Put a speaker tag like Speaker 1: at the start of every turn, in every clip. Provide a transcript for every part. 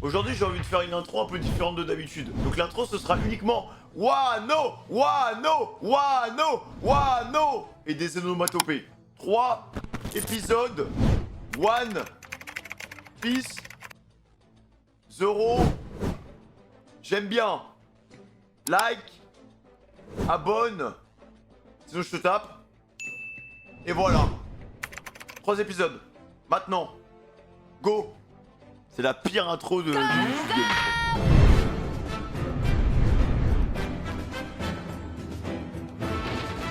Speaker 1: Aujourd'hui, j'ai envie de faire une intro un peu différente de d'habitude. Donc l'intro, ce sera uniquement Wano, Wano, Wano, Wano et des onomatopées. 3 épisodes, One Piece, Zoro. J'aime bien. Like, abonne, sinon je te tape. Et voilà. 3 épisodes. Maintenant. Go. C'est la pire intro de YouTube Game.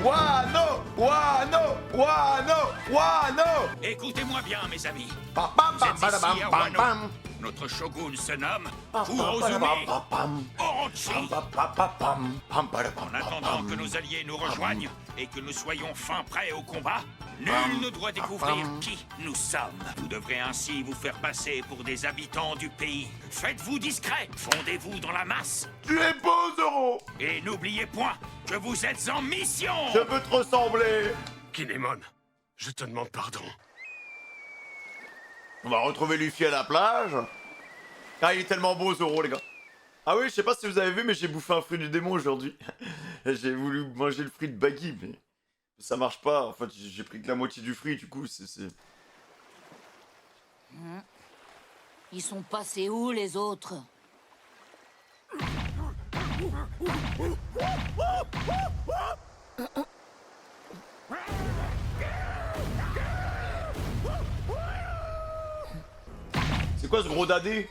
Speaker 1: Wano, Wano, Wano, Wano.
Speaker 2: Écoutez-moi bien, mes amis.
Speaker 1: Pam, pam,
Speaker 2: Vous
Speaker 1: pam,
Speaker 2: êtes
Speaker 1: pam,
Speaker 2: ici à
Speaker 1: pam,
Speaker 2: Wano.
Speaker 1: pam.
Speaker 2: Notre shogun se nomme
Speaker 1: Pam,
Speaker 2: Kurozume
Speaker 1: pam, pam,
Speaker 2: Orochi.
Speaker 1: pam, pam, pam, pam, pam, pam,
Speaker 2: En attendant que nos alliés nous rejoignent et que nous soyons fin prêts au combat, nul ne doit découvrir qui nous sommes. Vous devrez ainsi vous faire passer pour des habitants du pays. Faites-vous discret, fondez-vous dans la masse
Speaker 1: Tu es beau, Zoro.
Speaker 2: et n'oubliez point que vous êtes en mission.
Speaker 1: Je veux te ressembler.
Speaker 3: Kinemon, je te demande pardon.
Speaker 1: On va retrouver Luffy à la plage. Ah, il est tellement beau, Zoro, les gars. Ah oui, je sais pas si vous avez vu, mais j'ai bouffé un fruit du démon aujourd'hui. J'ai voulu manger le fruit de Baggy, mais ça marche pas. En fait, j'ai pris que la moitié du fruit, du coup, c'est...
Speaker 4: Ils sont passés où, les autres?
Speaker 1: C'est quoi ce gros dadé?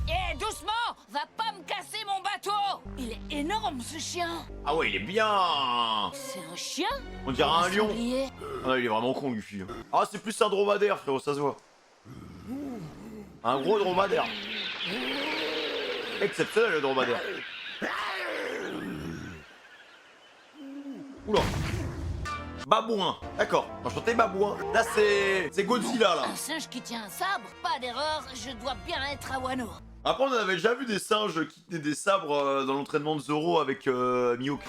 Speaker 4: Eh, doucement! Va pas me casser mon bateau! Il est énorme, ce chien!
Speaker 1: Ah ouais, il est bien.
Speaker 4: C'est un chien?
Speaker 1: On dirait un lion.
Speaker 4: sanglier.
Speaker 1: Ah, il est vraiment con, Luffy. Ah, c'est plus un dromadaire, frérot, ça se voit. Un gros dromadaire. Exceptionnel, le dromadaire. Oula. Babouin. D'accord. Enchanté, babouin. Là, c'est Godzilla, là.
Speaker 4: Un singe qui tient un sabre? Pas d'erreur, je dois bien être à Wano.
Speaker 1: Après, on avait déjà vu des singes qui tenaient des sabres dans l'entraînement de Zoro avec Mihawk.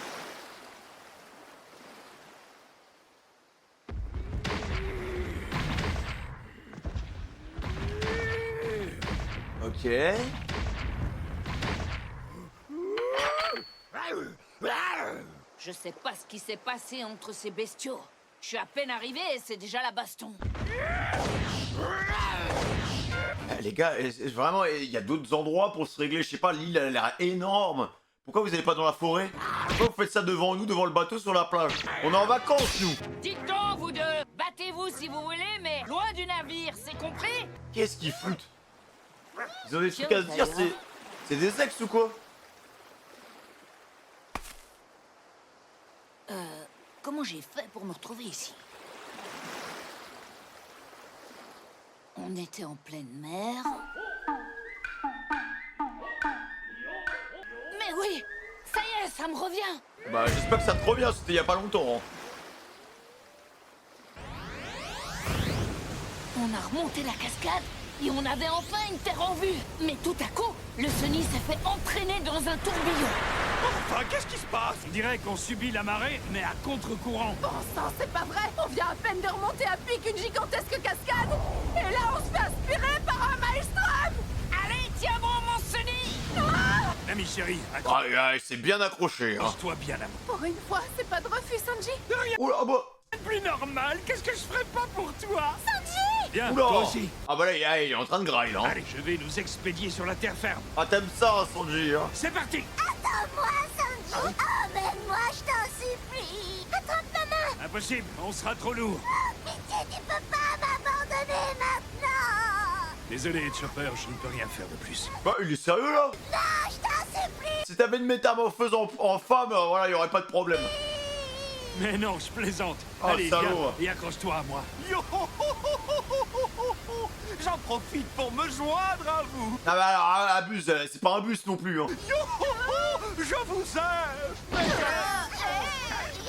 Speaker 1: Ok.
Speaker 4: Je sais pas ce qui s'est passé entre ces bestiaux. Je suis à peine arrivé et c'est déjà la baston.
Speaker 1: Les gars, vraiment, il y a d'autres endroits pour se régler. Je sais pas, l'île, elle a l'air énorme. Pourquoi vous n'allez pas dans la forêt? Pourquoi vous faites ça devant nous, devant le bateau sur la plage? On est en vacances, nous.
Speaker 4: Dites donc, vous deux! Battez-vous si vous voulez, mais loin du navire, c'est compris?
Speaker 1: Qu'est-ce qu'ils foutent? Ils ont des trucs à se dire, c'est des ex ou quoi?
Speaker 4: Comment j'ai fait pour me retrouver ici? On était en pleine mer. Mais oui! Ça y est, ça me revient!
Speaker 1: Bah, j'espère que ça te revient, c'était il y a pas longtemps. Hein.
Speaker 4: On a remonté la cascade et on avait enfin une terre en vue. Mais tout à coup, le Sunny s'est fait entraîner dans un tourbillon.
Speaker 2: Enfin, qu'est-ce qui se passe?
Speaker 5: On dirait qu'on subit la marée, mais à contre-courant.
Speaker 6: Bon sang, c'est pas vrai! On vient à peine de remonter à pic une gigantesque cascade! Et là, on se fait aspirer par un maelstrom!
Speaker 4: Allez, tiens bon, mon Sunny!
Speaker 5: Ami chéri,
Speaker 1: Ah, c'est bien accroché. Hein.
Speaker 5: accroche-toi bien à moi.
Speaker 6: Pour une fois, c'est pas de refus, Sanji!
Speaker 1: Oula, ah bah.
Speaker 5: C'est plus normal, qu'est-ce que je ferais pas pour toi? Bien,
Speaker 1: Oula.
Speaker 5: toi aussi.
Speaker 1: Ah bah là, il est en train de grailler, là. Hein.
Speaker 5: Allez, je vais nous expédier sur la terre ferme.
Speaker 1: Ah, t'aimes ça, Sanji, hein.
Speaker 5: C'est parti.
Speaker 7: Attends-moi, Sanji! Emmène-moi, je t'en supplie! Attrape ma main!
Speaker 5: Impossible, on sera trop lourd.
Speaker 7: Pitié, tu peux pas m'abandonner maintenant!
Speaker 5: Désolé, Chopper, je ne peux rien faire de plus.
Speaker 1: Bah, il est sérieux, là?
Speaker 7: Non, je t'en supplie!
Speaker 1: Si t'avais une métamorphose en femme, voilà, il y aurait pas de problème.
Speaker 5: Mais non, je plaisante.
Speaker 1: Oh,
Speaker 5: Allez,
Speaker 1: salaud.
Speaker 5: viens, et accroche-toi à moi.
Speaker 2: Yo, j'en profite pour me joindre à vous.
Speaker 1: Ah bah alors, abuse, c'est pas un bus non plus, hein.
Speaker 2: Je vous aime.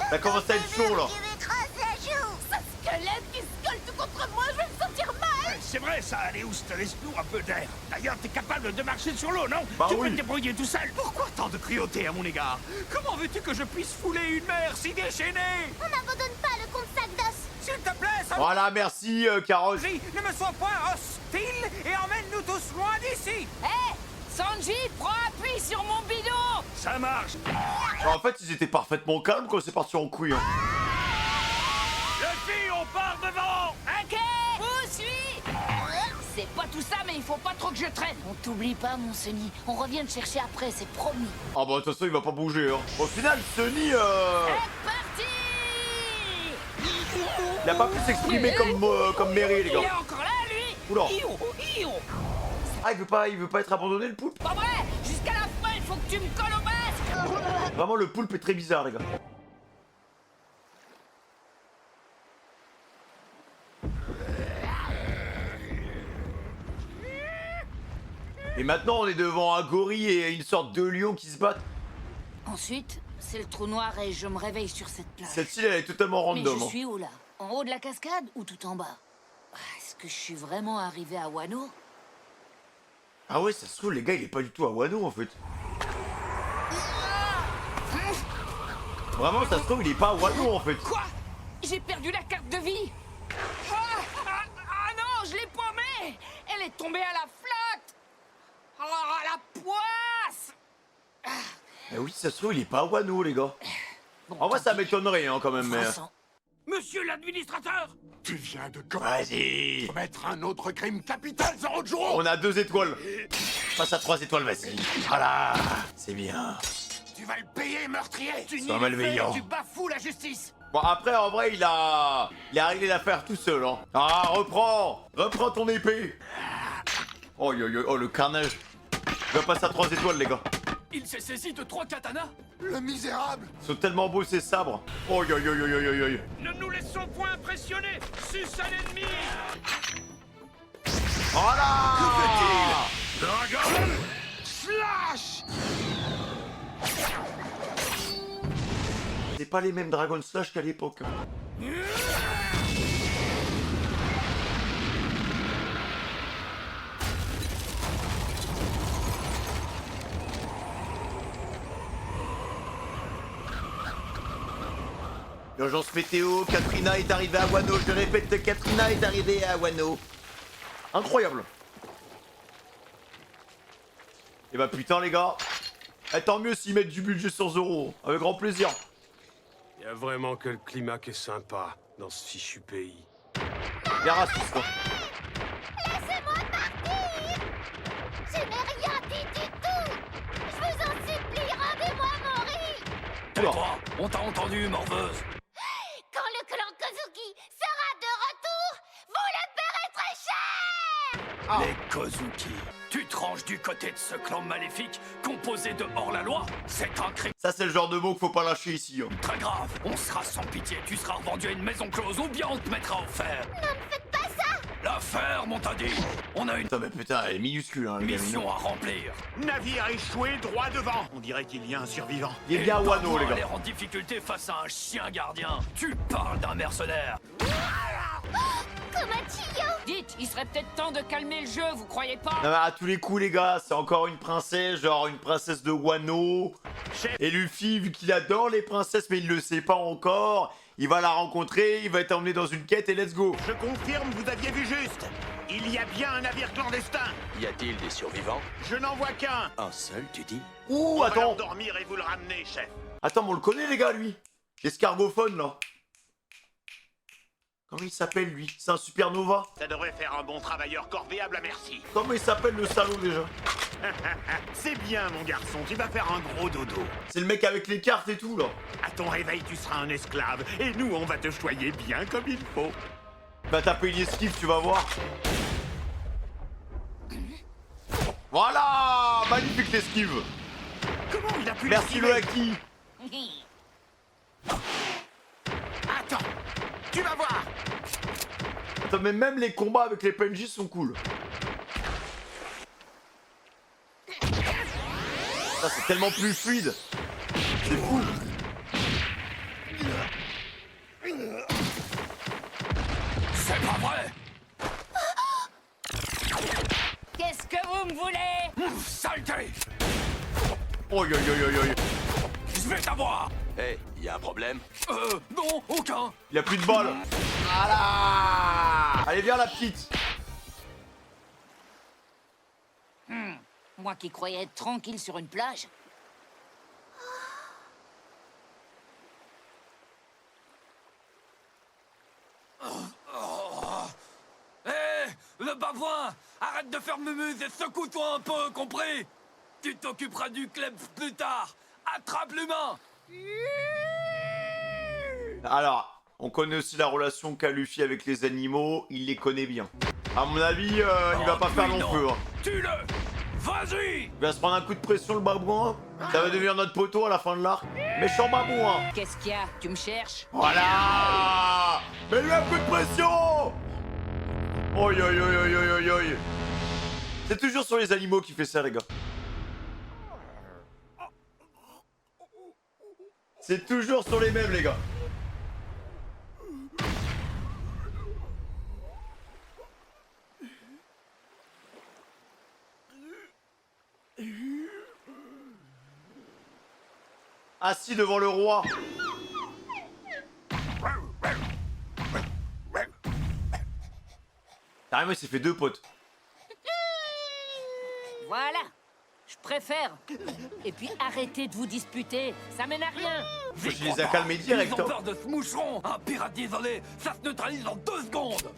Speaker 1: Ça commence à être chaud, là.
Speaker 7: Tu m'écrases la joue!
Speaker 6: Ce squelette qui se colle tout contre moi, je vais me sentir mal!
Speaker 5: C'est vrai, ça, allez, Oust, laisse-nous un peu d'air. D'ailleurs, t'es capable de marcher sur l'eau, non?
Speaker 1: Bah
Speaker 5: Tu
Speaker 1: oui.
Speaker 5: peux te débrouiller tout seul.
Speaker 2: Pourquoi tant de cruauté à mon égard? Comment veux-tu que je puisse fouler une mer si déchaînée?
Speaker 7: On n'abandonne pas le compte sac d'os!
Speaker 2: S'il te plaît, Sanji,
Speaker 1: Voilà, merci, Carole.
Speaker 2: ne me sois point hostile et emmène-nous tous loin d'ici.
Speaker 4: Hé! Sanji, prends appui sur mon bidon.
Speaker 5: Ça marche.
Speaker 1: En fait, ils étaient parfaitement calmes quand c'est parti en couille. Hein.
Speaker 5: Les filles, on part devant.
Speaker 4: Ok, vous suis. C'est pas tout ça, mais il faut pas trop que je traîne. On t'oublie pas, mon Sunny. On revient te chercher après, c'est promis.
Speaker 1: Ah bah de toute façon, il va pas bouger. Hein. Au final, Sunny,
Speaker 4: C'est parti.
Speaker 1: il a pas pu s'exprimer comme Mary, les
Speaker 4: Il est
Speaker 1: gars.
Speaker 4: encore là, lui.
Speaker 1: Oula.
Speaker 4: Iou.
Speaker 1: Ah, il veut pas être abandonné, le poulpe.
Speaker 4: Pas vrai. Jusqu'à la fin, il faut que tu me colles au masque.
Speaker 1: Vraiment, le poulpe est très bizarre, les gars. Et maintenant, on est devant un gorille et une sorte de lion qui se battent.
Speaker 4: Ensuite, c'est le trou noir et je me réveille sur cette plage.
Speaker 1: Cette île, elle est totalement
Speaker 4: Mais
Speaker 1: random.
Speaker 4: je
Speaker 1: Hein.
Speaker 4: suis où, là? En haut de la cascade ou tout en bas? Est-ce que je suis vraiment arrivé à Wano?
Speaker 1: Ah ouais, ça se trouve, les gars, il est pas du tout à Wano, en fait. Vraiment, ça se trouve, il est pas à Wano, en fait.
Speaker 4: Quoi? J'ai perdu la carte de vie. Ah non, je l'ai paumée. Elle est tombée à la flotte. Oh, la poisse.
Speaker 1: Mais oui, ça se trouve, il est pas à Wano, les gars.
Speaker 4: Bon,
Speaker 1: En vrai,
Speaker 4: tant
Speaker 1: ça
Speaker 4: pis.
Speaker 1: m'étonnerait, hein, quand même, mais...
Speaker 4: Vincent.
Speaker 5: Monsieur l'administrateur.
Speaker 3: Tu viens de
Speaker 1: Vas-y.
Speaker 3: commettre un autre crime capital, Zoro.
Speaker 1: On a 2 étoiles. Passe à 3 étoiles, vas-y. Voilà. C'est bien.
Speaker 3: Tu vas le payer, meurtrier.
Speaker 1: C'est malveillant.
Speaker 5: Tu bafoues la justice.
Speaker 1: Bon, après, en vrai, il a réglé l'affaire tout seul, hein. Ah, reprends ton épée. Oh, oh, le carnage. Il va passer à 3 étoiles, les gars.
Speaker 5: Il s'est saisi de 3 katanas.
Speaker 3: Le misérable.
Speaker 1: Ils sont tellement beaux, ces sabres. Oh,
Speaker 5: Ne nous laissons point impressionner. Suce à l'ennemi.
Speaker 1: Voilà.
Speaker 5: Dragon Slash.
Speaker 1: C'est pas les mêmes Dragon Slash qu'à l'époque. Hein. Urgence météo, Katrina est arrivée à Wano. Je répète, Katrina est arrivée à Wano. Incroyable. Et bah putain les gars. Eh, tant mieux s'ils mettent du budget sur Zoro. Avec grand plaisir.
Speaker 3: Y a vraiment que le climat qui est sympa dans ce fichu pays.
Speaker 1: Bien raciste quoi.
Speaker 7: Laissez-moi partir. Je n'ai rien dit du tout. Je vous en supplie, rendez-moi mon riz.
Speaker 1: Oula.
Speaker 5: On t'a entendu, morveuse.
Speaker 7: Quand le clan Kozuki sera de retour, vous le paierez très cher.
Speaker 5: Les Kozuki. Tu tranches du côté de ce clan maléfique composé de hors-la-loi. C'est un crime
Speaker 1: Ça c'est le genre de mot qu'il faut pas lâcher ici. Hein.
Speaker 5: très grave. On sera sans pitié. Tu seras revendu à une maison close ou bien on te mettra au fer.
Speaker 7: Ne me faites pas ça.
Speaker 5: L'affaire, mon t'a dit. On a une
Speaker 1: Putain mais putain, elle est minuscule hein, le gars,
Speaker 5: mission
Speaker 1: mignon.
Speaker 5: à remplir.
Speaker 2: Navire échoué droit devant. On dirait qu'il y a un survivant.
Speaker 1: Il est bien à Wano les
Speaker 5: On a
Speaker 1: gars.
Speaker 5: l'air en difficulté face à un chien gardien. Tu parles d'un mercenaire.
Speaker 7: Comme un Chio.
Speaker 4: Dites, il serait peut-être temps de calmer le jeu, vous croyez pas?
Speaker 1: Non, mais à tous les coups les gars, c'est encore une princesse, genre une princesse de Wano.
Speaker 2: Chef.
Speaker 1: Et Luffy, vu qu'il adore les princesses mais il le sait pas encore, il va la rencontrer, il va être emmené dans une quête et let's go.
Speaker 2: Je confirme, vous aviez vu juste. Il y a bien un navire clandestin.
Speaker 8: Y a-t-il des survivants?
Speaker 2: Je n'en vois qu'un.
Speaker 8: Un seul, tu dis?
Speaker 1: Ouh,
Speaker 2: On va
Speaker 1: attends.
Speaker 2: dormir et vous le ramener, chef.
Speaker 1: Attends, mais on le connaît les gars lui. L'escargophone là. Comment il s'appelle lui? C'est un supernova?
Speaker 2: Ça devrait faire un bon travailleur corvéable à merci.
Speaker 1: Comment il s'appelle le salaud déjà?
Speaker 2: C'est bien, mon garçon, tu vas faire un gros dodo.
Speaker 1: C'est le mec avec les cartes et tout là.
Speaker 2: À ton réveil, tu seras un esclave, et nous, on va te choyer bien comme il faut.
Speaker 1: Va taper une esquive, tu vas voir. Voilà, magnifique l'esquive.
Speaker 2: Comment il a pu
Speaker 1: Merci le
Speaker 2: l'esquiver?
Speaker 1: haki.
Speaker 2: Attends, tu vas voir.
Speaker 1: Attends, mais même les combats avec les PNJ sont cool. Ça c'est tellement plus fluide. C'est fou.
Speaker 5: C'est pas vrai.
Speaker 4: Qu'est-ce que vous me voulez?
Speaker 5: Saleté.
Speaker 1: Oh yo yo yo yo yo.
Speaker 5: Je vais t'avoir.
Speaker 8: Hé, y a un problème?
Speaker 5: Non, aucun.
Speaker 1: Il a plus de balles. Voilà. Allez viens la petite.
Speaker 4: Moi qui croyais être tranquille sur une plage.
Speaker 5: Hé, le babouin, arrête de faire mumuse et secoue-toi un peu, compris? Tu t'occuperas du club plus tard. Attrape l'humain.
Speaker 1: Alors, on connaît aussi la relation qu'a Luffy avec les animaux, il les connaît bien. À mon avis, il va pas faire long feu. Hein.
Speaker 5: Tue-le. Vas-y.
Speaker 1: Il va se prendre un coup de pression, le babouin. Ça va devenir notre poteau à la fin de l'arc. Méchant babouin.
Speaker 4: Qu'est-ce qu'il y a? Tu me cherches?
Speaker 1: Voilà. Mets-lui un coup de pression. Oi, oi, oi, oi, oi, oi, oi. C'est toujours sur les animaux qui fait ça, les gars. C'est toujours sur les mêmes, les gars. Assis devant le roi. Carrément, il s'est fait 2 potes.
Speaker 4: Voilà. Je préfère. Et puis arrêtez de vous disputer. Ça mène à rien.
Speaker 1: Je les ai calmés direct.
Speaker 5: Ils ont peur de ce moucheron. Un pirate isolé, ça se neutralise en 2 secondes.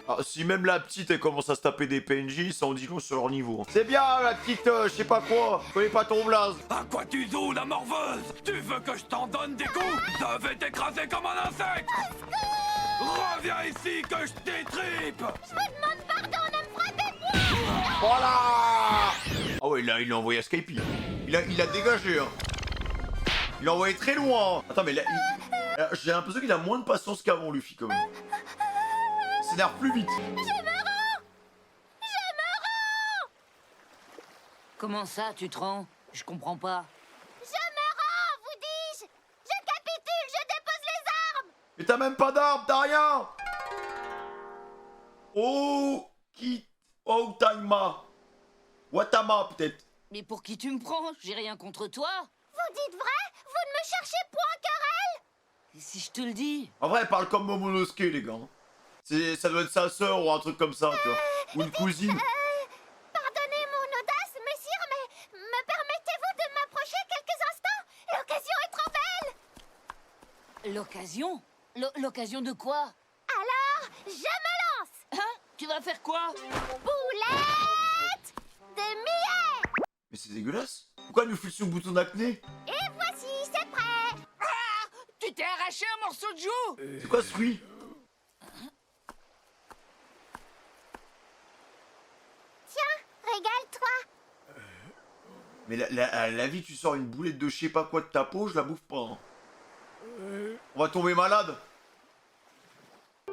Speaker 1: Ah, si même la petite elle commence à se taper des PNJ, ça en dit long sur leur niveau. C'est bien la petite, je sais pas quoi, je connais pas ton blaze.
Speaker 5: À quoi tu joues, la morveuse? Tu veux que je t'en donne des coups? Je vais t'écraser comme un insecte. Reviens ici que je t'étripe.
Speaker 7: Je vous demande pardon, ne me frappez plus.
Speaker 1: Voilà. Ah ouais, là, il l'a envoyé à Skype. Il a dégagé, hein. Il l'a envoyé très loin. Attends, mais là, j'ai l'impression qu'il a moins de patience qu'avant, Luffy, quand même. Il s'énerve plus vite.
Speaker 7: Je me rends.
Speaker 4: Comment ça, tu te rends? Je comprends pas.
Speaker 7: Je me rends, vous dis-je. Je capitule, je dépose les armes.
Speaker 1: Mais t'as même pas d'arme, t'as rien. Oh, Taima. Watama, peut-être.
Speaker 4: Mais pour qui tu me prends? J'ai rien contre toi.
Speaker 7: Vous dites vrai? Vous ne me cherchez point querelle?
Speaker 4: Et si je te le dis?
Speaker 1: En vrai, elle parle comme Momonosuke, les gars. Ça doit être sa sœur ou un truc comme ça, tu vois. Ou une cousine.
Speaker 7: Pardonnez mon audace, messire, mais me permettez-vous de m'approcher quelques instants? L'occasion est trop belle.
Speaker 4: L'occasion? L'occasion de quoi?
Speaker 7: Alors, je me lance.
Speaker 4: Hein? Tu vas faire quoi?
Speaker 7: Boulette de millet.
Speaker 1: Mais c'est dégueulasse. Pourquoi elle nous file sur le bouton d'acné?
Speaker 7: Et voici, c'est prêt.
Speaker 4: Tu t'es arraché un morceau de joue?
Speaker 1: C'est quoi ce fruit?
Speaker 7: Tiens, régale-toi.
Speaker 1: Mais la vie, tu sors une boulette de je sais pas quoi de ta peau, je la bouffe pas. Hein. On va tomber malade.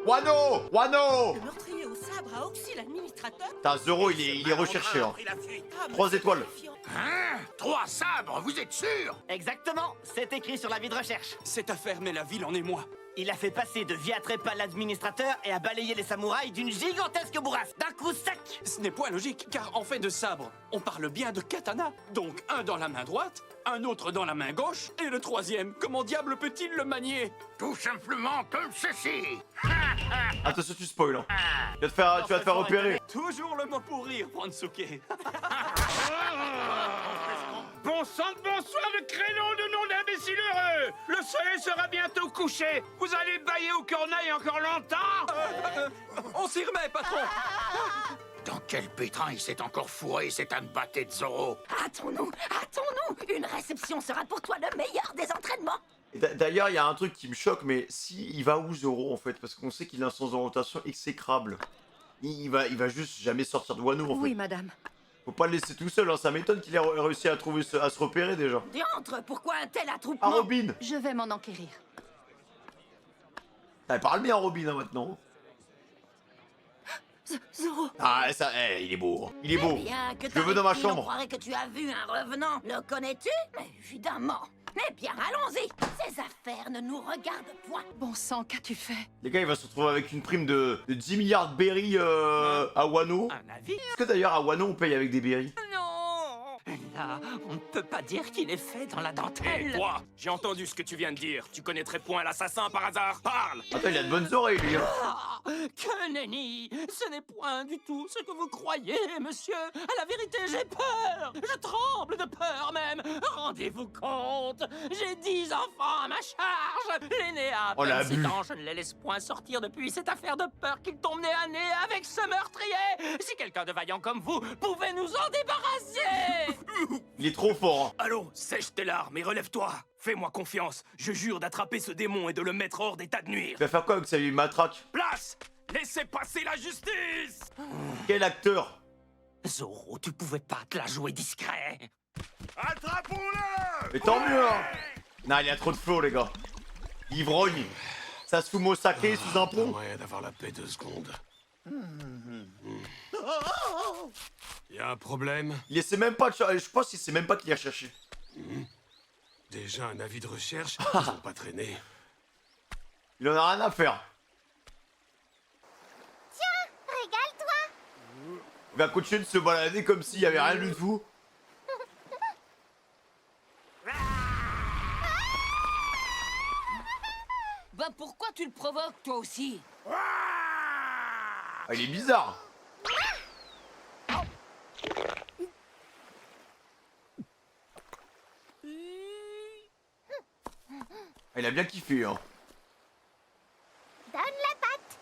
Speaker 1: Wano! Wano!
Speaker 9: Le meurtrier au sabre a oxy l'administrateur.
Speaker 1: T'as Zoro, il est recherché. Hein. 3 étoiles.
Speaker 2: Hein? 3 sabres, vous êtes sûr?
Speaker 10: Exactement, c'est écrit sur l'avis de recherche.
Speaker 5: Cette affaire met la ville en émoi.
Speaker 10: Il a fait passer de Viatrepa l'administrateur et a balayé les samouraïs d'une gigantesque bourrasque, d'un coup sec.
Speaker 5: Ce n'est point logique, car en fait de sabre, on parle bien de katana. Donc un dans la main droite, un autre dans la main gauche, et le troisième, comment diable peut-il le manier?
Speaker 2: Tout simplement comme ceci.
Speaker 1: Attention, tu spoil. Hein. Tu vas te faire repérer.
Speaker 5: Toujours le mot pour rire, Fransuke.
Speaker 3: Bon sang de bonsoir de créneau de nom d'imbécile heureux. Le soleil sera bientôt couché. Vous allez bailler au corneille encore longtemps?
Speaker 5: On s'y remet, patron.
Speaker 2: Dans quel pétrin il s'est encore fourré cet âne batté de Zoro?
Speaker 9: Hâtons-nous, hâtons-nous. Une réception sera pour toi le meilleur des entraînements.
Speaker 1: D'ailleurs, il y a un truc qui me choque, mais si il va où Zoro en fait? Parce qu'on sait qu'il a un sens d'orientation exécrable. Il va juste jamais sortir de Wano en fait.
Speaker 6: Oui, madame.
Speaker 1: Faut pas le laisser tout seul, hein. Ça m'étonne qu'il ait réussi à se repérer déjà.
Speaker 9: Diantre, pourquoi un tel
Speaker 1: Ah,
Speaker 9: attroupement?
Speaker 1: Robin!
Speaker 6: Je vais m'en enquérir.
Speaker 1: Elle parle bien, Robin, hein, maintenant.
Speaker 9: Zoro.
Speaker 1: Ah, ça, il est beau. Hein. Il est beau.
Speaker 9: Bien que
Speaker 1: Je le veux dans ma
Speaker 9: t'arrives, on
Speaker 1: chambre.
Speaker 9: croirait que tu as vu un revenant. Le connais-tu? Mais évidemment. Eh bien, allons-y. Ces affaires ne nous regardent point.
Speaker 6: Bon sang, qu'as-tu fait?
Speaker 1: Les gars, il va se retrouver avec une prime de 10 milliards de berries à Wano.
Speaker 5: Un avis?
Speaker 1: Est-ce que d'ailleurs à Wano on paye avec des berries?
Speaker 4: Non!
Speaker 5: là, on ne peut pas dire qu'il est fait dans la dentelle.
Speaker 3: Hé, toi, j'ai entendu ce que tu viens de dire. Tu connaîtrais point l'assassin par hasard? Parle!
Speaker 1: Attends, il a de bonnes oreilles, lui. Hein.
Speaker 5: Ah, que nenni! Ce n'est point du tout ce que vous croyez, monsieur. À la vérité, j'ai peur. Je tremble de peur même. Rendez-vous compte, j'ai 10 enfants à ma charge. L'aîné a à
Speaker 1: Oh, la
Speaker 5: peine 6
Speaker 1: bu.
Speaker 5: ans. Je ne les laisse point sortir depuis cette affaire de peur qu'ils tombent nez à nez avec ce meurtrier. Si quelqu'un de vaillant comme vous pouvait nous en débarrasser.
Speaker 1: Il est trop fort. Hein.
Speaker 3: Allons, sèche tes larmes et relève-toi. Fais-moi confiance. Je jure d'attraper ce démon et de le mettre hors d'état de nuire.
Speaker 1: Il va faire quoi avec sa vieille matraque?
Speaker 3: Place! Laissez passer la justice!
Speaker 1: Quel acteur?
Speaker 5: Zorro, tu pouvais pas te la jouer discret.
Speaker 3: Attrapons-le!
Speaker 1: Mais tant mieux, hein. Non, il y a trop de flow, les gars. Ivrogne. Ça se fume au saké sous un pont.
Speaker 11: Moyen d'avoir la paix 2 secondes. Y a un problème?
Speaker 1: Il essaie même pas de chercher. Je pense qu'il sait même pas qu'il a cherché.
Speaker 11: Déjà un avis de recherche, ils ont pas traîné.
Speaker 1: Il en a rien à faire.
Speaker 7: Tiens, régale-toi.
Speaker 1: Il va continuer de se balader comme s'il y avait rien du tout.
Speaker 4: Bah pourquoi tu le provoques, toi aussi?
Speaker 1: Ah, il est bizarre. Ah, il a bien kiffé, hein.
Speaker 7: Donne la patte.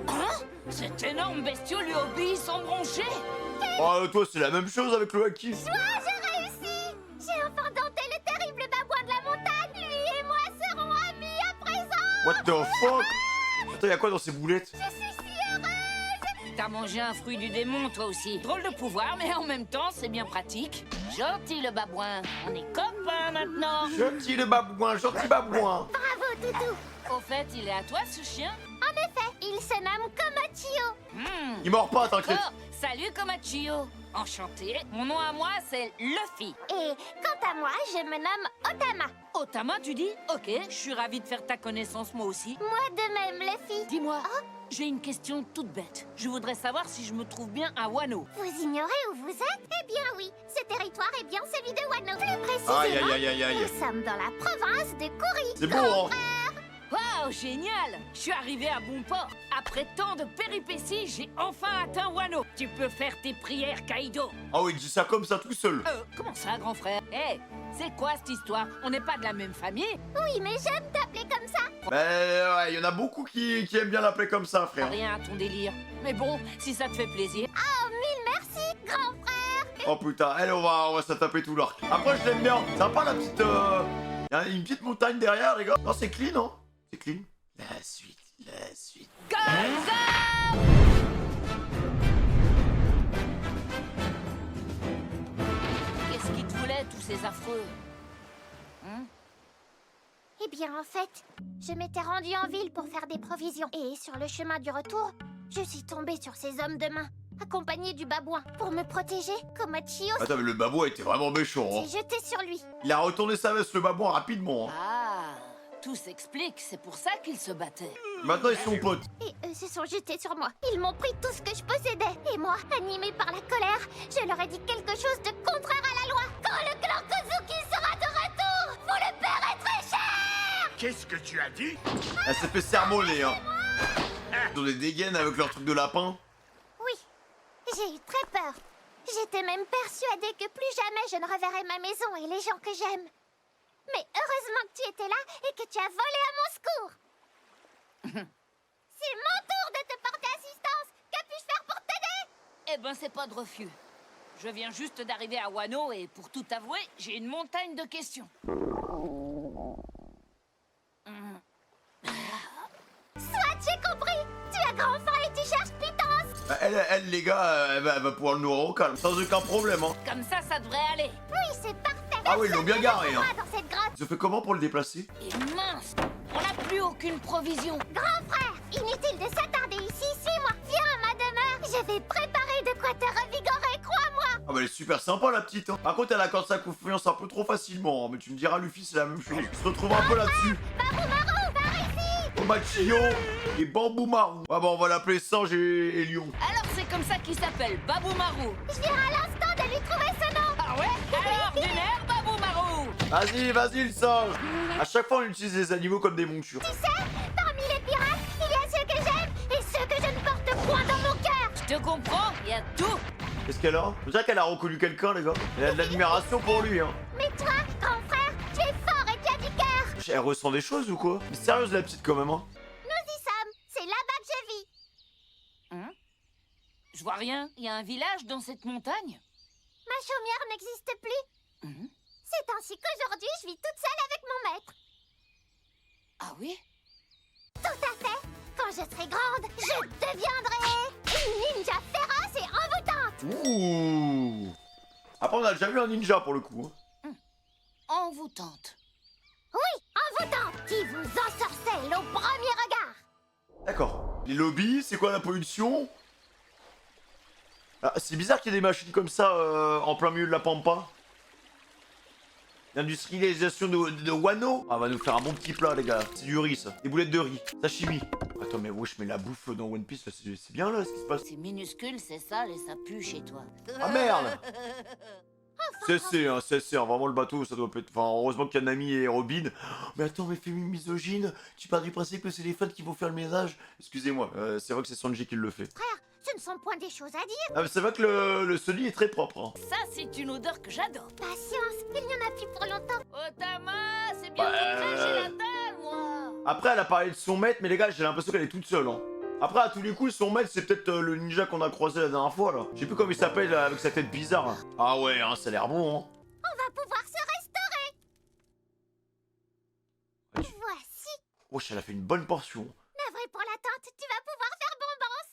Speaker 4: Hein? Cet énorme bestiau lui obéit sans broncher?
Speaker 1: Oh, toi, c'est la même chose avec le haki.
Speaker 7: Toi, j'ai réussi. J'ai enfin dompté le terrible babouin de la montagne. Lui et moi serons amis à présent.
Speaker 1: What the fuck? Attends, y'a quoi dans ces boulettes?
Speaker 7: Je suis si heureuse.
Speaker 4: T'as mangé un fruit du démon, toi aussi. Drôle de pouvoir, mais en même temps, c'est bien pratique. Gentil, le babouin. On est copains maintenant.
Speaker 1: Gentil le babouin, gentil babouin.
Speaker 7: Bravo, Toutou.
Speaker 4: Au fait, il est à toi, ce chien?
Speaker 7: En effet, il se nomme Komachio.
Speaker 1: Il mord pas, t'inquiète.
Speaker 4: Oh, salut, Komachio. Enchanté. Mon nom à moi, c'est Luffy.
Speaker 7: Et quant à moi, je me nomme Otama.
Speaker 4: Otama, tu dis? Ok, je suis ravie de faire ta connaissance, moi aussi.
Speaker 7: Moi de même, Luffy.
Speaker 4: Dis-moi, j'ai une question toute bête. Je voudrais savoir si je me trouve bien à Wano.
Speaker 7: Vous ignorez où vous êtes? Eh bien oui, ce territoire est bien celui de Wano. Plus précisément,
Speaker 1: Aïe, aïe, aïe, aïe, aïe.
Speaker 7: nous sommes dans la province de Kuri.
Speaker 1: C'est beau, hein.
Speaker 4: Waouh, génial! Je suis arrivé à bon port. Après tant de péripéties, j'ai enfin atteint Wano. Tu peux faire tes prières, Kaido.
Speaker 1: Ah oui, il dit ça comme ça tout seul.
Speaker 4: Comment ça, grand frère? Hé, c'est quoi cette histoire? On n'est pas de la même famille?
Speaker 7: Oui, mais j'aime t'appeler comme ça.
Speaker 1: Ben ouais, il y en a beaucoup qui aiment bien l'appeler comme ça, frère.
Speaker 4: Rien à ton délire. Mais bon, si ça te fait plaisir.
Speaker 7: Oh, mille merci, grand frère.
Speaker 1: Oh putain, elle, on va se taper tout l'arc. Après, je l'aime bien. Sympa la petite. Y a une petite montagne derrière, les gars. Non, c'est clean, hein. C'est clean. La suite, la suite.
Speaker 4: Qu'est-ce qu'ils te voulaient, tous ces affreux?
Speaker 7: Eh bien, en fait, je m'étais rendue en ville pour faire des provisions. Et sur le chemin du retour, je suis tombée sur ces hommes de main, accompagnés du babouin. Pour me protéger, Komachio
Speaker 1: Attends, mais le babouin était vraiment méchant, hein.
Speaker 7: s'est jeté sur lui.
Speaker 1: Il a retourné sa veste, le babouin, rapidement, hein.
Speaker 4: Ah, tout s'explique. C'est pour ça qu'ils se battaient.
Speaker 1: Maintenant, ils sont potes.
Speaker 7: Et eux se sont jetés sur moi. Ils m'ont pris tout ce que je possédais. Et moi, animée par la colère, je leur ai dit quelque chose de contraire à la loi. Quand le clan Kozuki sera de retour, vous le paierez très cher.
Speaker 3: Qu'est-ce que tu as dit?
Speaker 1: Elle s'est fait sermonner, hein. Ils ont des dégaines avec leur truc de lapin.
Speaker 7: Oui, j'ai eu très peur. J'étais même persuadée que plus jamais je ne reverrais ma maison et les gens que j'aime. Mais heureusement que tu étais là et que tu as volé à mon secours. C'est mon tour de te porter assistance. Que puis-je faire pour t'aider?
Speaker 4: Eh ben, c'est pas de refus. Je viens juste d'arriver à Wano et pour tout avouer, j'ai une montagne de questions.
Speaker 7: Soit, j'ai compris. Tu as grand faim et tu cherches pitance.
Speaker 1: Elle, les gars, elle va pouvoir le nourrir au calme, sans aucun problème, hein.
Speaker 4: Comme ça devrait aller.
Speaker 7: Oui, c'est parfait.
Speaker 1: Ah oui, ils l'ont bien garé, hein.
Speaker 7: Dans cette grotte.
Speaker 1: Ils ont fait comment pour le déplacer?
Speaker 4: Et mince, on n'a plus aucune provision.
Speaker 7: Grand frère, inutile de s'attarder ici, suis-moi. Viens à ma demeure. Je vais préparer de quoi te revigorer, crois-moi.
Speaker 1: Ah bah elle est super sympa la petite, hein. Par contre elle accorde sa confiance un peu trop facilement, hein. Mais tu me diras Luffy c'est la même chose. On se retrouve un peu là-dessus.
Speaker 7: Maru, par ici.
Speaker 1: Machio et Bambou Marou. Ah bah on va l'appeler Singe et Lion.
Speaker 4: Alors c'est comme ça qu'il s'appelle, Babou Marou.
Speaker 7: Je viens à l'instant de lui trouver ce nom.
Speaker 4: Ah ouais? Alors du nerf, Babou Marou.
Speaker 1: Vas-y le singe. À chaque fois on utilise les animaux comme des montures.
Speaker 7: Tu sais, parmi les pirates, il y a ceux que j'aime et ceux que je ne porte point dans mon cœur.
Speaker 4: Je te comprends, il y a tout.
Speaker 1: Qu'est-ce qu'elle a? On dirait qu'elle a reconnu quelqu'un les gars. Elle a de l'admiration pour lui hein.
Speaker 7: Mais toi, grand frère, tu es fort et tu as du cœur.
Speaker 1: Elle ressent des choses ou quoi? Mais sérieuse la petite quand même hein.
Speaker 7: Nous y sommes, c'est là-bas que je vis.
Speaker 4: Hein? Je vois rien, il y a un village dans cette montagne.
Speaker 7: Ma chaumière n'existe plus. C'est ainsi qu'aujourd'hui, je vis toute seule avec mon maître.
Speaker 4: Ah oui?
Speaker 7: Tout à fait. Quand je serai grande, je deviendrai une ninja féroce et envoûtante.
Speaker 1: Ouh. Après on a déjà vu un ninja pour le coup.
Speaker 4: Envoûtante.
Speaker 7: Oui, envoûtante, qui vous ensorcelle au premier regard.
Speaker 1: D'accord. Les lobbies, c'est quoi la pollution? Ah, c'est bizarre qu'il y ait des machines comme ça en plein milieu de la pampa. L'industrialisation de Wano. Ah, va nous faire un bon petit plat, les gars. C'est du riz, ça. Des boulettes de riz. Sashimi. Attends, mais wesh, mais la bouffe dans One Piece, c'est bien là, ce qui se passe.
Speaker 4: C'est minuscule, c'est sale et ça pue chez toi.
Speaker 1: Ah merde! C'est vraiment le bateau, ça doit être... Enfin, heureusement qu'il y a Nami et Robin. Mais attends, mais fais une misogyne. Tu pars du principe que c'est les fans qui vont faire le ménage. Excusez-moi, c'est vrai que c'est Sanji qui le fait.
Speaker 7: Frère, ce ne sont point des choses à dire.
Speaker 1: Ah, mais c'est vrai que le Sunny est très propre. Hein.
Speaker 4: Ça, c'est une odeur que j'adore.
Speaker 7: Patience, il n'y en a plus pour longtemps.
Speaker 4: Otama, c'est bien montré, j'ai la dalle, moi.
Speaker 1: Après, elle a parlé de son maître, mais les gars, j'ai l'impression qu'elle est toute seule. Hein. Après, à tous les coups, son maître, c'est peut-être le ninja qu'on a croisé la dernière fois, là. Je sais plus comment il s'appelle, avec sa tête bizarre. Ah ouais, hein, ça a l'air bon, hein.
Speaker 7: On va pouvoir se restaurer. Voici.
Speaker 1: Oh, elle a fait une bonne portion.
Speaker 7: Navré pour l'attente, tu vas pouvoir faire bombance.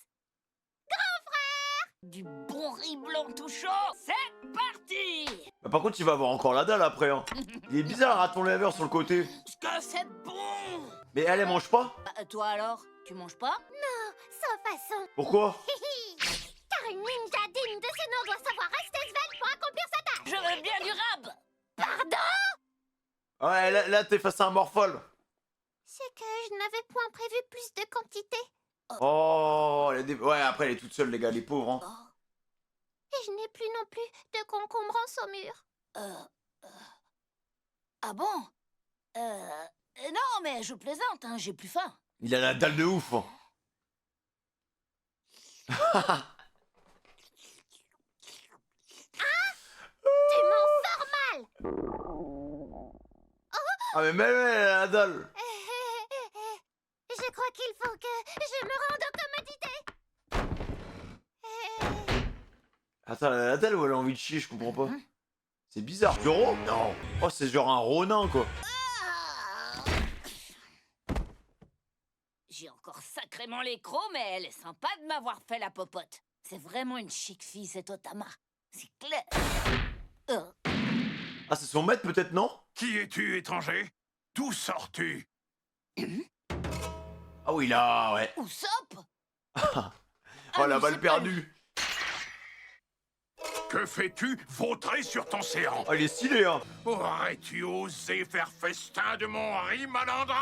Speaker 7: Grand frère.
Speaker 4: Du bon riz blanc tout chaud, c'est parti.
Speaker 1: Bah, par contre, il va avoir encore la dalle après, hein. Il est bizarre, le raton laveur sur le côté.
Speaker 4: Ce que c'est bon.
Speaker 1: Mais elle mange pas?
Speaker 4: Toi alors, tu manges pas?
Speaker 7: Non, sans façon.
Speaker 1: Pourquoi?
Speaker 7: Car une ninja digne de ce nom doit savoir rester svelte pour accomplir sa tâche.
Speaker 4: Je veux bien du rab.
Speaker 7: Pardon?
Speaker 1: Ouais, là t'es face à un morphole.
Speaker 7: C'est que je n'avais point prévu plus de quantité.
Speaker 1: Oh, ouais, après elle est toute seule, les gars, les pauvres, hein.
Speaker 7: Et je n'ai plus non plus de concombre en saumure.
Speaker 4: Ah bon? Non, mais je plaisante, hein, j'ai plus faim.
Speaker 1: Il a la dalle de ouf. Hein.
Speaker 7: Tu m'en sors mal.
Speaker 1: Ah mais même elle a la dalle.
Speaker 7: Je crois qu'il faut que je me rende aux commodités.
Speaker 1: Attends, elle a la dalle ou elle a envie de chier, je comprends pas. C'est bizarre. Zoro? Non. Oh, c'est genre un ronin, quoi.
Speaker 4: J'ai encore sacrément les crocs, mais elle est sympa de m'avoir fait la popote. C'est vraiment une chic fille, cette Otama. C'est clair.
Speaker 1: Ah, c'est son maître, peut-être, non?
Speaker 2: Qui es-tu, étranger? D'où sors-tu?
Speaker 1: Ah oui, là, ouais.
Speaker 4: Usopp?
Speaker 1: Oh, la balle perdue.
Speaker 2: Que fais-tu vautrer sur ton séant?
Speaker 1: Oh, il est stylé, hein.
Speaker 2: Aurais-tu osé faire festin de mon riz malandrin?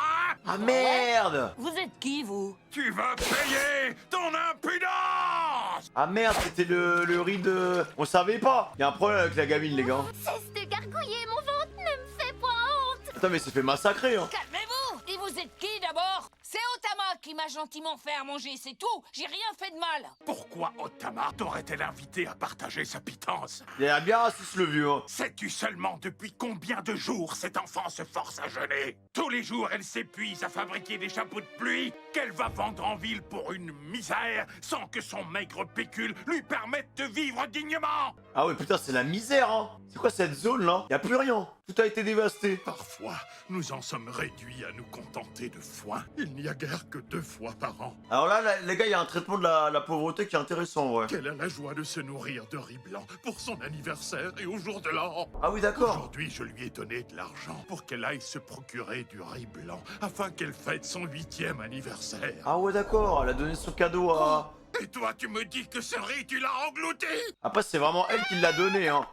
Speaker 1: Ah, merde.
Speaker 4: Vous êtes qui, vous?
Speaker 2: Tu vas payer ton impudence!
Speaker 1: Ah, merde, c'était le riz de... On savait pas. Il y a un problème avec la gamine, les gars.
Speaker 7: Cesse de gargouiller, mon ventre ne me fait point honte.
Speaker 1: Putain, mais c'est fait massacrer, hein.
Speaker 4: Calmez-vous! Et vous êtes qui, d'abord? C'est Otama qui m'a gentiment fait à manger, c'est tout. J'ai rien fait de mal.
Speaker 2: Pourquoi Otama t'aurait-elle invité à partager sa pitance?
Speaker 1: Il a bien raciste, le vieux, hein.
Speaker 2: Sais-tu seulement depuis combien de jours cet enfant se force à jeûner? Tous les jours, elle s'épuise à fabriquer des chapeaux de pluie qu'elle va vendre en ville pour une misère sans que son maigre pécule lui permette de vivre dignement.
Speaker 1: Ah ouais, putain, c'est la misère, hein. C'est quoi cette zone-là? Y a plus rien. Tout a été dévasté.
Speaker 2: Parfois, nous en sommes réduits à nous contenter de foin. Il n'y a guère que 2 fois par an.
Speaker 1: Alors là, les gars, il y a un traitement de la pauvreté qui est intéressant, ouais.
Speaker 2: Qu'elle a la joie de se nourrir de riz blanc pour son anniversaire et au jour de l'an.
Speaker 1: Ah oui, d'accord.
Speaker 2: Aujourd'hui, je lui ai donné de l'argent pour qu'elle aille se procurer du riz blanc afin qu'elle fête son 8e anniversaire.
Speaker 1: Ah ouais, d'accord. Elle a donné son cadeau à...
Speaker 2: Et toi, tu me dis que ce riz, tu l'as englouti?
Speaker 1: Après, c'est vraiment elle qui l'a donné, hein.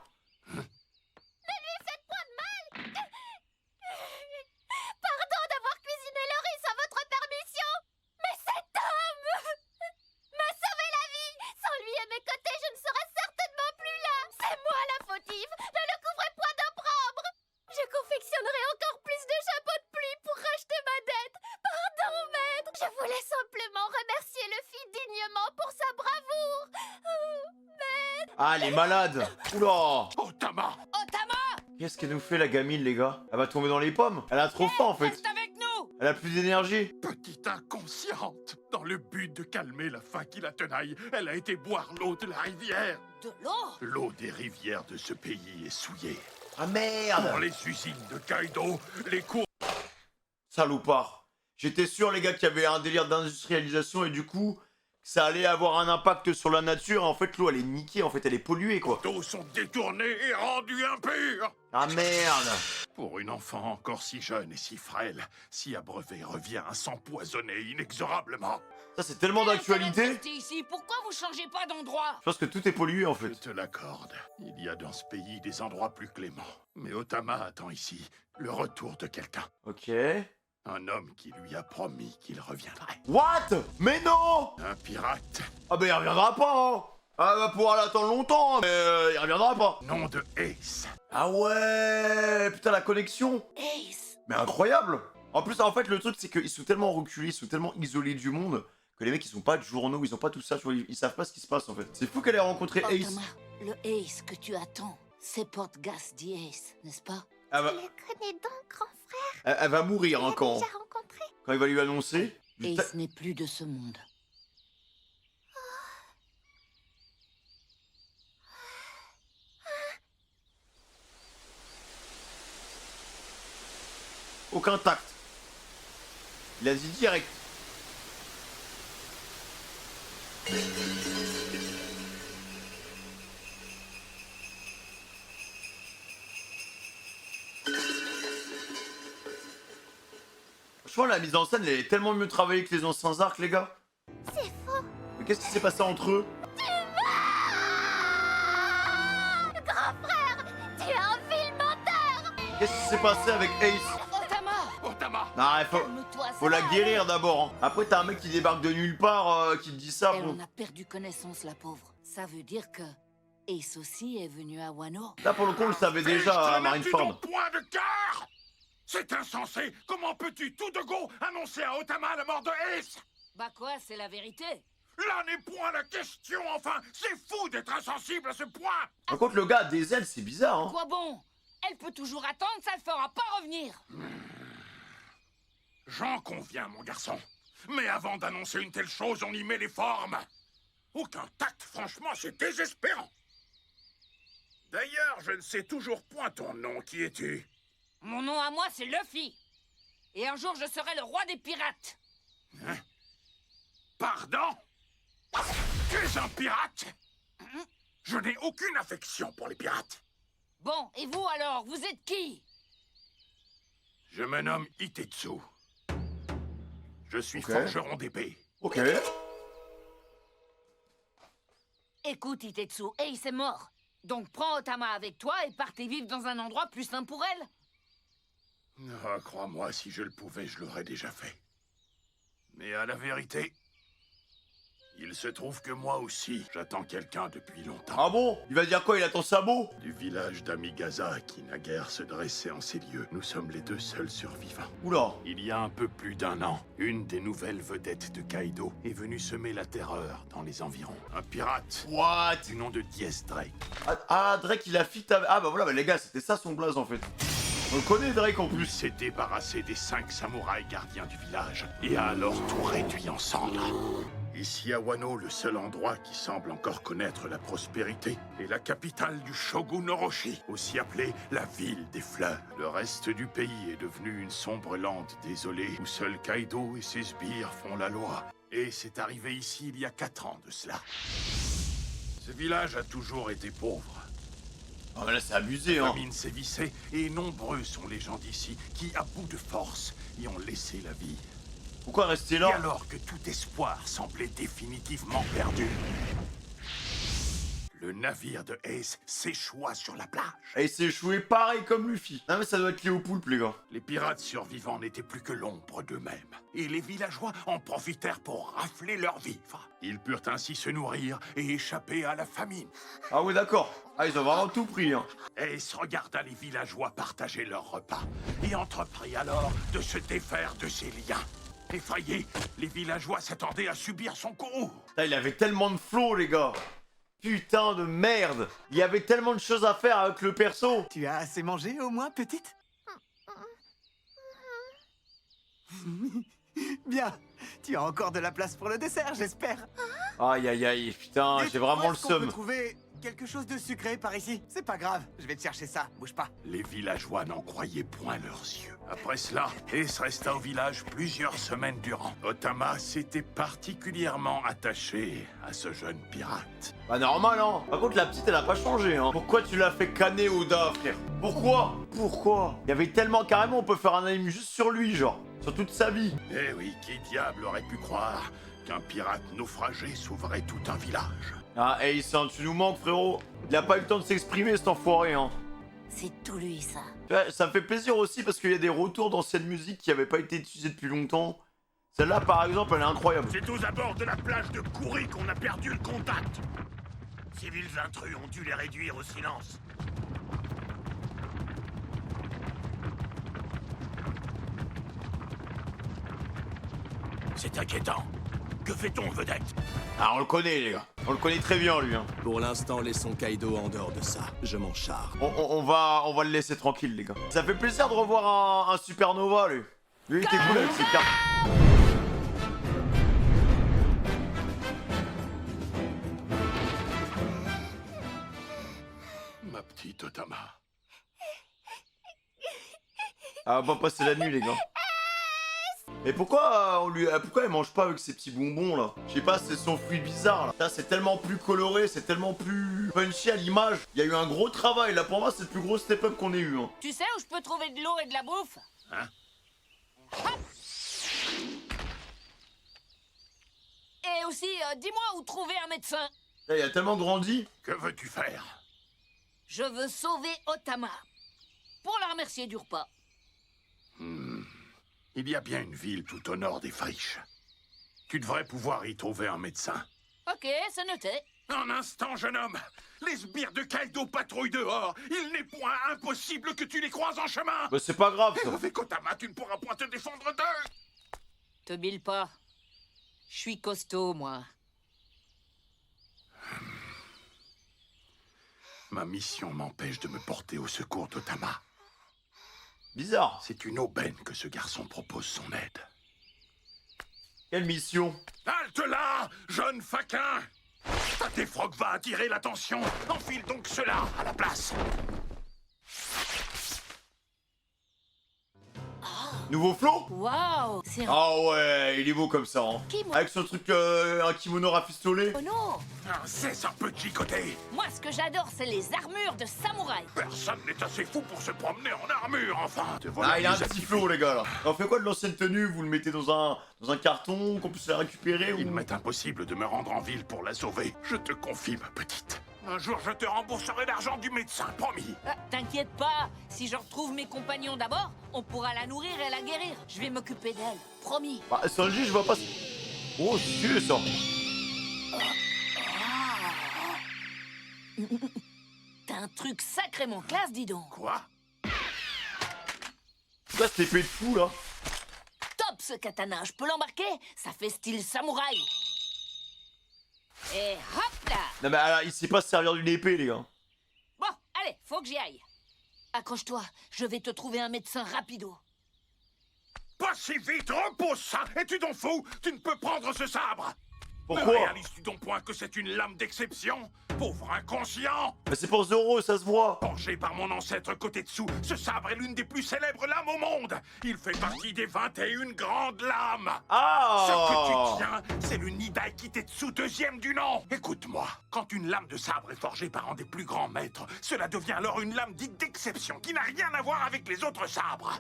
Speaker 7: Ne lui faites point de mal. Pardon d'avoir cuisiné le riz sans votre voulais simplement remercier Luffy dignement pour sa bravoure. Mais...
Speaker 1: Ah, elle est malade. Oula.
Speaker 11: Otama!
Speaker 4: Otama!
Speaker 1: Qu'est-ce qu'elle nous fait, la gamine, les gars? Elle va tomber dans les pommes. Elle a trop faim, en fait.
Speaker 4: Reste avec nous!
Speaker 1: Elle a plus d'énergie.
Speaker 11: Petite inconsciente! Dans le but de calmer la faim qui la tenaille, elle a été boire l'eau de la rivière.
Speaker 4: De l'eau?
Speaker 11: L'eau des rivières de ce pays est souillée.
Speaker 1: Ah merde.
Speaker 11: Pour les usines de Kaido, les cours...
Speaker 1: Salopard. J'étais sûr, les gars, qu'il y avait un délire d'industrialisation et du coup, ça allait avoir un impact sur la nature. En fait, l'eau, elle est niquée. En fait, elle est polluée, quoi.
Speaker 11: d'eau sont détournés et rendus impurs.
Speaker 1: Ah merde.
Speaker 11: Pour une enfant encore si jeune et si frêle, si abreuvé revient à s'empoisonner inexorablement.
Speaker 1: Ça, c'est tellement d'actualité.
Speaker 4: Restez ici, pourquoi vous changez pas d'endroit?
Speaker 1: Je pense que tout est pollué, en
Speaker 11: Je
Speaker 1: fait.
Speaker 11: te l'accorde, il y a dans ce pays des endroits plus cléments. Mais Otama attend ici le retour de quelqu'un.
Speaker 1: Ok.
Speaker 11: Un homme qui lui a promis qu'il reviendrait.
Speaker 1: What? Mais non.
Speaker 11: Un pirate,
Speaker 1: Ah bah il reviendra pas, hein. Ah va pouvoir l'attendre longtemps, hein, mais il reviendra pas.
Speaker 11: nom de Ace.
Speaker 1: Ah ouais. Putain, la connexion.
Speaker 4: Ace!
Speaker 1: Mais incroyable. En plus, en fait, le truc, c'est qu'ils sont tellement reculés, ils sont tellement isolés du monde, que les mecs, ils ont pas de journaux, ils ont pas tout ça, tu vois, ils savent pas ce qui se passe, en fait. C'est fou qu'elle ait rencontré Ace.
Speaker 4: Otama, le Ace que tu attends, c'est Portgas the Ace, n'est-ce pas?
Speaker 1: Elle va,
Speaker 7: Tu le connais donc, grand frère?
Speaker 1: elle va mourir,
Speaker 7: Tu
Speaker 1: hein,
Speaker 7: l'as
Speaker 1: quand
Speaker 7: déjà rencontré?
Speaker 1: il va lui annoncer. Putain,
Speaker 4: Ace n'est plus de ce monde.
Speaker 1: aucun tact. Il a dit direct. Franchement, la mise en scène, elle est tellement mieux travaillée que les anciens arcs, les gars.
Speaker 7: C'est faux.
Speaker 1: Mais qu'est-ce qui s'est passé entre eux?
Speaker 7: Grand frère, tu es un vil menteur.
Speaker 1: Qu'est-ce qui s'est passé avec Ace?
Speaker 4: Otama!
Speaker 11: Otama!
Speaker 1: Non, il faut
Speaker 4: Calme-toi, ça
Speaker 1: la
Speaker 4: va
Speaker 1: guérir d'abord. Hein. Après, t'as un mec qui débarque de nulle part, qui te dit ça.
Speaker 4: Elle
Speaker 1: Bon.
Speaker 4: en a perdu connaissance, la pauvre. Ça veut dire que Ace aussi est venu à Wano.
Speaker 1: Là, pour le coup, on le savait déjà à Marineford.
Speaker 11: Point de cœur! C'est insensé! Comment peux-tu tout de go annoncer à Otama la mort de Ace?
Speaker 4: Bah quoi, c'est la vérité.
Speaker 11: Là n'est point la question, enfin! C'est fou d'être insensible à ce point!
Speaker 1: Par contre, le gars a des ailes, c'est bizarre. Hein.
Speaker 4: Quoi bon? Elle peut toujours attendre, ça ne fera pas revenir.
Speaker 11: J'en conviens, mon garçon. Mais avant d'annoncer une telle chose, on y met les formes. Aucun tact, franchement, c'est désespérant. D'ailleurs, je ne sais toujours point ton nom. Qui es-tu?
Speaker 4: Mon nom à moi, c'est Luffy. Et un jour, je serai le roi des pirates.
Speaker 11: Hein? Pardon? Tu es un pirate? Je n'ai aucune affection pour les pirates.
Speaker 4: Bon, et vous alors, vous êtes qui?
Speaker 11: Je me nomme Itetsu. Je suis
Speaker 1: Ok.
Speaker 11: forgeron d'épée.
Speaker 1: Ok.
Speaker 4: Écoute, Itetsu, Ace est mort. Donc prends Otama avec toi et partez vivre dans un endroit plus sain pour elle.
Speaker 11: Ah, crois-moi, si je le pouvais, je l'aurais déjà fait. Mais à la vérité, il se trouve que moi aussi, j'attends quelqu'un depuis longtemps.
Speaker 1: Ah bon? Il va dire quoi? Il a ton sabot?
Speaker 11: Du village d'Amigasa, qui naguère se dressait en ces lieux, nous sommes les deux seuls survivants.
Speaker 1: Oula.
Speaker 11: Il y a un peu plus d'un an, une des nouvelles vedettes de Kaido est venue semer la terreur dans les environs. Un pirate
Speaker 1: What?
Speaker 11: du nom de Diez Drake.
Speaker 1: Ah, Drake, il a fit avec... Ah bah voilà, bah les gars, c'était ça son blaze en fait. On le connaît, Drake, en
Speaker 11: Il
Speaker 1: plus.
Speaker 11: s'est débarrassé des 5 samouraïs gardiens du village et a alors tout réduit en cendres. Ici à Wano, le seul endroit qui semble encore connaître la prospérité est la capitale du shogun Orochi, aussi appelée la ville des fleurs. Le reste du pays est devenu une sombre lande désolée où seul Kaido et ses sbires font la loi. Et c'est arrivé ici il y a 4 ans de cela. Ce village a toujours été pauvre.
Speaker 1: Ah bah là, c'est abusé, hein.
Speaker 11: La famine sévissait et nombreux sont les gens d'ici qui, à bout de force, y ont laissé la vie.
Speaker 1: Pourquoi rester
Speaker 11: Et
Speaker 1: là?
Speaker 11: alors que tout espoir semblait définitivement perdu, le navire de Ace s'échoua sur la plage.
Speaker 1: Et il s'est échoué pareil comme Luffy. Non mais ça doit être lié au poulpe, les gars.
Speaker 11: Les pirates survivants n'étaient plus que l'ombre d'eux-mêmes. Et les villageois en profitèrent pour rafler leurs vivres. Ils purent ainsi se nourrir et échapper à la famine.
Speaker 1: Ah ouais, d'accord. Ah, ils ont vraiment tout pris, hein.
Speaker 11: Ace regarda les villageois partager leurs repas et entreprit alors de se défaire de ses liens. Effrayés, les villageois s'attendaient à subir son courroux.
Speaker 1: Putain, il avait tellement de flow, les gars. Putain de merde. Il y avait tellement de choses à faire avec le perso.
Speaker 12: Tu as assez mangé au moins, petite? Bien. Tu as encore de la place pour le dessert, j'espère.
Speaker 1: Aïe aïe aïe, putain, j'ai vraiment le
Speaker 12: On peut
Speaker 1: seum.
Speaker 12: trouver quelque chose de sucré par ici. C'est pas grave, je vais te chercher ça. Bouge pas.
Speaker 11: Les villageois n'en croyaient point leurs yeux. Après cela, Ace resta au village plusieurs semaines durant. Otama s'était particulièrement attaché à ce jeune pirate.
Speaker 1: Bah normal, hein. Par contre, la petite, elle a pas changé, hein. Pourquoi tu l'as fait canner, Oda, frère? Pourquoi? Il y avait tellement, carrément, on peut faire un anime juste sur lui, genre. Sur toute sa vie.
Speaker 11: Eh oui, qui diable aurait pu croire qu'un pirate naufragé sauverait tout un village?
Speaker 1: Ah, Ace, hein, tu nous manques, frérot. Il a pas eu le temps de s'exprimer, cet enfoiré, hein.
Speaker 9: C'est tout lui, ça.
Speaker 1: Ouais, ça me fait plaisir aussi parce qu'il y a des retours d'anciennes musiques qui n'avaient pas été utilisées depuis longtemps. Celle-là, par exemple, elle est incroyable.
Speaker 11: C'est aux abords de la plage de Kouri qu'on a perdu le contact. Ces vils intrus ont dû les réduire au silence. C'est inquiétant. Que fait-on, vedette?
Speaker 1: Ah, on le connaît, les gars. On le connaît très bien, lui, hein.
Speaker 13: Pour l'instant, laissons Kaido en dehors de ça. Je m'en charge.
Speaker 1: On va le laisser tranquille, les gars. Ça fait plaisir de revoir un Supernova, lui. Lui, il était cool avec ses cartes.
Speaker 11: Ma petite Otama.
Speaker 1: Ah, on va passer la nuit, les gars. Et pourquoi pourquoi elle mange pas avec ses petits bonbons là? Je sais pas, c'est son fruit bizarre là. Ça, c'est tellement plus coloré, c'est tellement plus punchy à l'image. Il y a eu un gros travail là. Pour moi, c'est le plus gros step-up qu'on ait eu. Hein.
Speaker 4: Tu sais où je peux trouver de l'eau et de la bouffe?
Speaker 11: Hein?
Speaker 4: Hop. Et aussi, dis-moi où trouver un médecin.
Speaker 1: Là, il a tellement grandi.
Speaker 11: Que veux-tu faire?
Speaker 4: Je veux sauver Otama. Pour la remercier du repas.
Speaker 11: Il y a bien une ville tout au nord des friches. Tu devrais pouvoir y trouver un médecin.
Speaker 4: Ok, c'est noté.
Speaker 11: Un instant, jeune homme. Les sbires de Kaido patrouillent dehors. Il n'est point impossible que tu les croises en chemin.
Speaker 1: Bah, c'est pas grave,
Speaker 11: Et
Speaker 1: ça.
Speaker 11: avec Otama, tu ne pourras point te défendre d'eux.
Speaker 4: Te bile pas. Je suis costaud, moi.
Speaker 11: Ma mission m'empêche de me porter au secours d'Otama.
Speaker 1: Bizarre.
Speaker 11: C'est une aubaine que ce garçon propose son aide.
Speaker 1: Quelle mission?
Speaker 11: Halte là, jeune faquin! Ta défroque va attirer l'attention. Enfile donc cela à la place.
Speaker 1: Nouveau flow?
Speaker 4: Waouh, c'est un...
Speaker 1: Ah ouais, il est beau comme ça. Hein.
Speaker 4: Qui, moi?
Speaker 1: Avec son truc, un kimono rafistolé.
Speaker 4: Oh non!
Speaker 11: Cesse un peu de gigoter.
Speaker 4: Moi, ce que j'adore, c'est les armures de samouraï.
Speaker 11: Personne n'est assez fou pour se promener en armure, enfin. Te voilà
Speaker 1: Ah, il a un
Speaker 11: mis à
Speaker 1: petit
Speaker 11: kiffer.
Speaker 1: flow, les gars, là. On fait quoi de l'ancienne tenue? Vous le mettez dans un carton, qu'on puisse la récupérer
Speaker 11: Il
Speaker 1: ou...
Speaker 11: m'est impossible de me rendre en ville pour la sauver. Je te confie, ma petite. Un jour, je te rembourserai l'argent du médecin, promis.
Speaker 4: T'inquiète pas, si je retrouve mes compagnons d'abord, on pourra la nourrir et la guérir. Je vais m'occuper d'elle, promis.
Speaker 1: Bah, Sanji, je vois pas... Oh, c'est ça.
Speaker 4: T'as un truc sacrément classe, dis donc.
Speaker 11: Quoi?
Speaker 1: Quoi, cette épée de fou, là?
Speaker 4: Top, ce katana, je peux l'embarquer? Ça fait style samouraï. Et hop là!
Speaker 1: Non, mais alors, il sait pas se servir d'une épée, les gars.
Speaker 4: Bon, allez, faut que j'y aille. Accroche-toi, je vais te trouver un médecin rapido.
Speaker 11: Pas si vite, repose ça. Es-tu donc fou? Tu ne peux prendre ce sabre.
Speaker 1: Pourquoi?
Speaker 11: Ne réalises-tu donc point que c'est une lame d'exception? Pauvre inconscient!
Speaker 1: Mais c'est pour Zoro, ça se voit.
Speaker 11: Forgé par mon ancêtre Kotetsu, ce sabre est l'une des plus célèbres lames au monde. Il fait partie des 21 grandes lames.
Speaker 1: Ah!
Speaker 11: Ce que tu tiens, c'est le Nidai Kitetsu, deuxième du nom. Écoute-moi, quand une lame de sabre est forgée par un des plus grands maîtres, cela devient alors une lame dite d'exception, qui n'a rien à voir avec les autres sabres.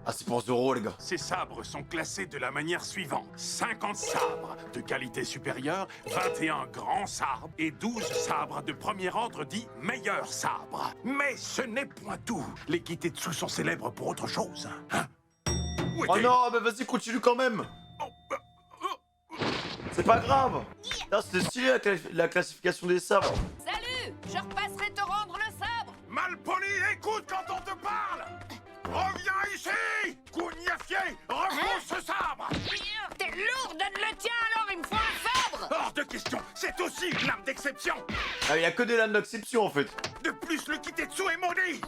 Speaker 1: Ah, c'est pour Zoro, les gars.
Speaker 11: Ces sabres sont classés de la manière suivante. 50 sabres de qualité supérieure, 21 grands sabres et 12 sabres de premier ordre dit meilleurs sabres. Mais ce n'est point tout. Les Kitetsu sont célèbres pour autre chose. Hein? Où
Speaker 1: Oh
Speaker 11: est-il?
Speaker 1: non, mais vas-y, continue quand même. C'est pas grave. Là, c'est stylé la classification des sabres.
Speaker 4: Salut! Je repasserai te rendre le sabre!
Speaker 11: Malpoli, écoute quand on te parle! Reviens ici! Gougnafier, repose ce sabre!
Speaker 4: T'es lourd, donne le tien alors, il me faut un sabre!
Speaker 11: Hors de question, c'est aussi une arme d'exception!
Speaker 1: Ah, y a que des lames d'exception en fait.
Speaker 11: De plus, le Kitetsu est maudit!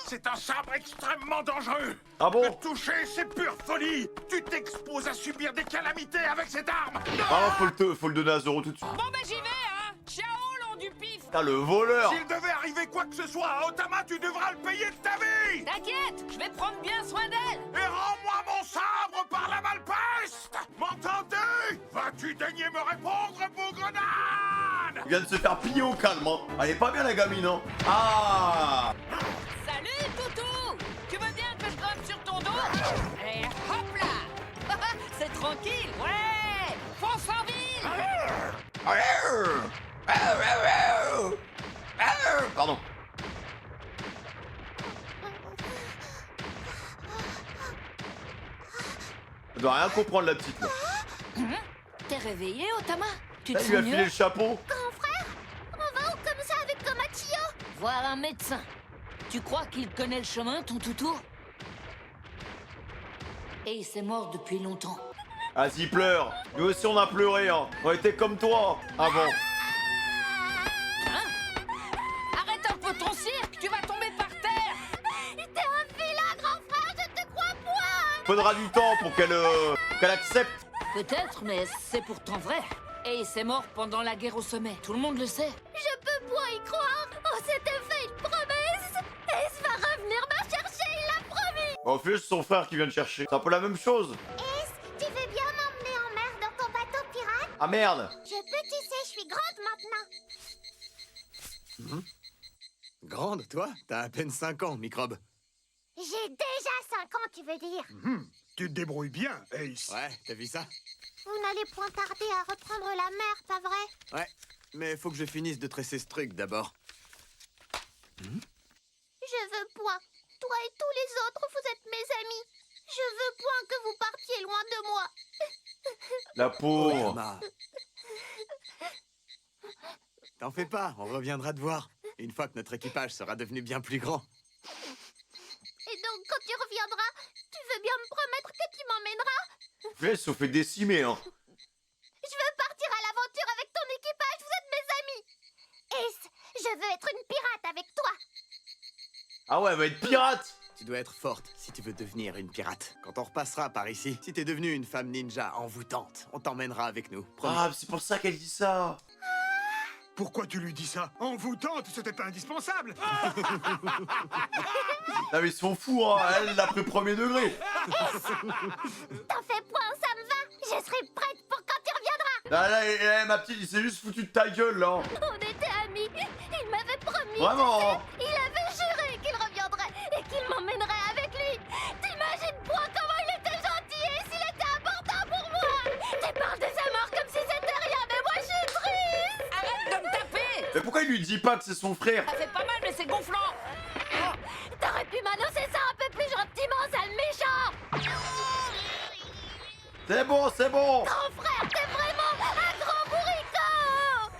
Speaker 11: C'est un sabre extrêmement dangereux!
Speaker 1: Ah bon?
Speaker 11: Le toucher, c'est pure folie! Tu t'exposes à subir des calamités avec cette arme!
Speaker 1: Ah, faut le donner à Zoro tout de suite.
Speaker 4: Bon bah j'y vais, hein! Ciao, long du pif!
Speaker 1: Putain, le voleur!
Speaker 11: S'il devait arriver quoi que ce soit à Otama, tu devras le payer de ta vie!
Speaker 4: T'inquiète, je vais prendre bien soin d'elle!
Speaker 11: Et rends-moi mon sabre par la malpeste! M'entendez? Vas-tu daigner me répondre, beau grenade?
Speaker 1: Il vient de se faire piller au calme, hein. Elle est pas bien la gamine, hein. Ah!
Speaker 4: Salut, Toutou! Tu veux bien que je grimpe sur ton dos? Allez, hop là! C'est tranquille, ouais! Fonce en ville!
Speaker 1: Pardon. Elle doit rien comprendre la petite là.
Speaker 4: T'es réveillé, Otama? Tu
Speaker 1: Là,
Speaker 4: te
Speaker 1: il lui a
Speaker 4: sens
Speaker 1: filé
Speaker 4: mieux?
Speaker 1: le chapeau.
Speaker 7: Grand frère, on va où comme ça avec Tomachio?
Speaker 4: Voir un médecin. Tu crois qu'il connaît le chemin, ton toutou? Et il s'est mort depuis longtemps.
Speaker 1: Vas-y, pleure. Nous aussi, on a pleuré, hein. On était comme toi avant.
Speaker 4: Hein? Arrête un peu ton cirque, tu vas tomber par terre!
Speaker 7: T'es un vilain grand frère, je te crois point!
Speaker 1: Faudra du temps pour qu'elle accepte.
Speaker 4: Peut-être, mais c'est pourtant vrai. Et il s'est mort pendant la guerre au sommet, tout le monde le sait.
Speaker 7: Je peux point y croire! On s'était fait une promesse! Ace va revenir me chercher, il l'a promis!
Speaker 1: Au fait, c'est son frère qui vient de chercher. C'est un peu la même chose.
Speaker 7: Ace, tu veux bien m'emmener en mer dans ton bateau pirate?
Speaker 1: Ah merde.
Speaker 7: Je peux, tu sais, je suis grande maintenant!
Speaker 12: Grande, toi? T'as à peine 5 ans, microbe.
Speaker 7: J'ai déjà 5 ans, tu veux dire?
Speaker 11: Tu te débrouilles bien, Ace.
Speaker 12: Ouais, t'as vu ça?
Speaker 7: Vous n'allez point tarder à reprendre la mer, pas vrai?
Speaker 12: Ouais, mais faut que je finisse de tresser ce truc d'abord.
Speaker 7: Je veux point. Toi et tous les autres, vous êtes mes amis. Je veux point que vous partiez loin de moi.
Speaker 1: La pauvre.
Speaker 12: Oyama. T'en fais pas, on reviendra te voir. Une fois que notre équipage sera devenu bien plus grand.
Speaker 7: Et donc, quand tu reviendras, tu veux bien me promettre que tu m'emmèneras?
Speaker 1: Elle se fait décimer, hein.
Speaker 7: Je veux partir à l'aventure avec ton équipage, vous êtes mes amis. Ace, je veux être une pirate avec toi.
Speaker 1: Ah ouais, elle va être pirate.
Speaker 12: Tu dois être forte si tu veux devenir une pirate. Quand on repassera par ici, si t'es devenue une femme ninja envoûtante, on t'emmènera avec nous. Promis.
Speaker 1: Ah, c'est pour ça qu'elle dit ça.
Speaker 11: Pourquoi tu lui dis ça? Envoûtante, c'était pas indispensable!
Speaker 1: Non mais ils sont fous, hein. Elle l'a pris premier degré.
Speaker 7: T'en fais point, ça me va. Je serai prête pour quand tu reviendras.
Speaker 1: Là, ma petite, il s'est juste foutu de ta gueule, là.
Speaker 7: On était amis. Il m'avait promis.
Speaker 1: Vraiment.
Speaker 7: Tu sais, il avait juré qu'il reviendrait et qu'il m'emmènerait avec lui. T'imagines point comment il était gentil et s'il était important pour moi. Tu parles de sa mort comme si c'était rien, mais moi je suis triste.
Speaker 4: Arrête de me taper!
Speaker 1: Mais pourquoi il lui dit pas que c'est son frère?
Speaker 4: Ça fait pas mal, mais c'est gonflant!
Speaker 7: T'aurais pu m'annoncer ça un peu plus gentiment, sale méchant.
Speaker 1: C'est bon, c'est bon.
Speaker 7: Grand frère, t'es vraiment un grand bourricot.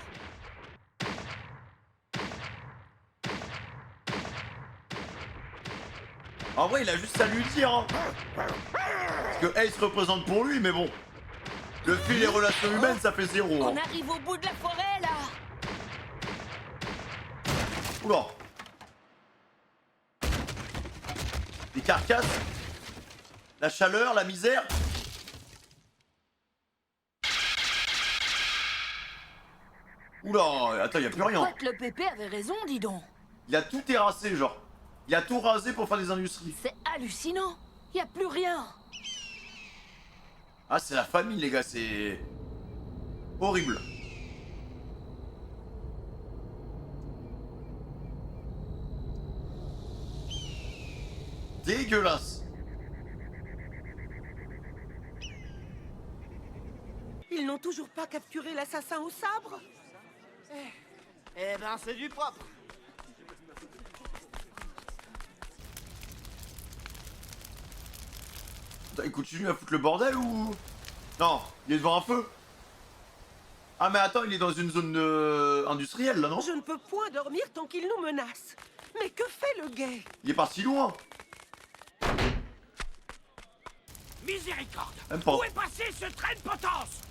Speaker 1: En vrai, il a juste à lui dire, hein. Parce que Ace représente pour lui, mais bon. Le fil des relations humaines, ça fait 0.
Speaker 4: On
Speaker 1: Hein.
Speaker 4: arrive au bout de la forêt, là!
Speaker 1: Oula. Les carcasses. La chaleur, la misère. Oula, attends, y a plus rien.
Speaker 4: Quoi que le pépé avait raison, dis donc!
Speaker 1: Il a tout terrassé, genre. Il a tout rasé pour faire des industries.
Speaker 4: C'est hallucinant! Y a plus rien!
Speaker 1: Ah, c'est la famille, les gars, c'est... horrible. Dégueulasse.
Speaker 14: Ils n'ont toujours pas capturé l'assassin au sabre?
Speaker 10: Eh ben, c'est du propre.
Speaker 1: Attends, il continue à foutre le bordel ou... Non, il est devant un feu. Ah mais attends, il est dans une zone industrielle là, non?
Speaker 14: Je ne peux point dormir tant qu'il nous menace. Mais que fait le guet?
Speaker 1: Il est parti loin.
Speaker 2: Miséricorde!
Speaker 1: Même pas.
Speaker 2: Où est passé ce train de potence?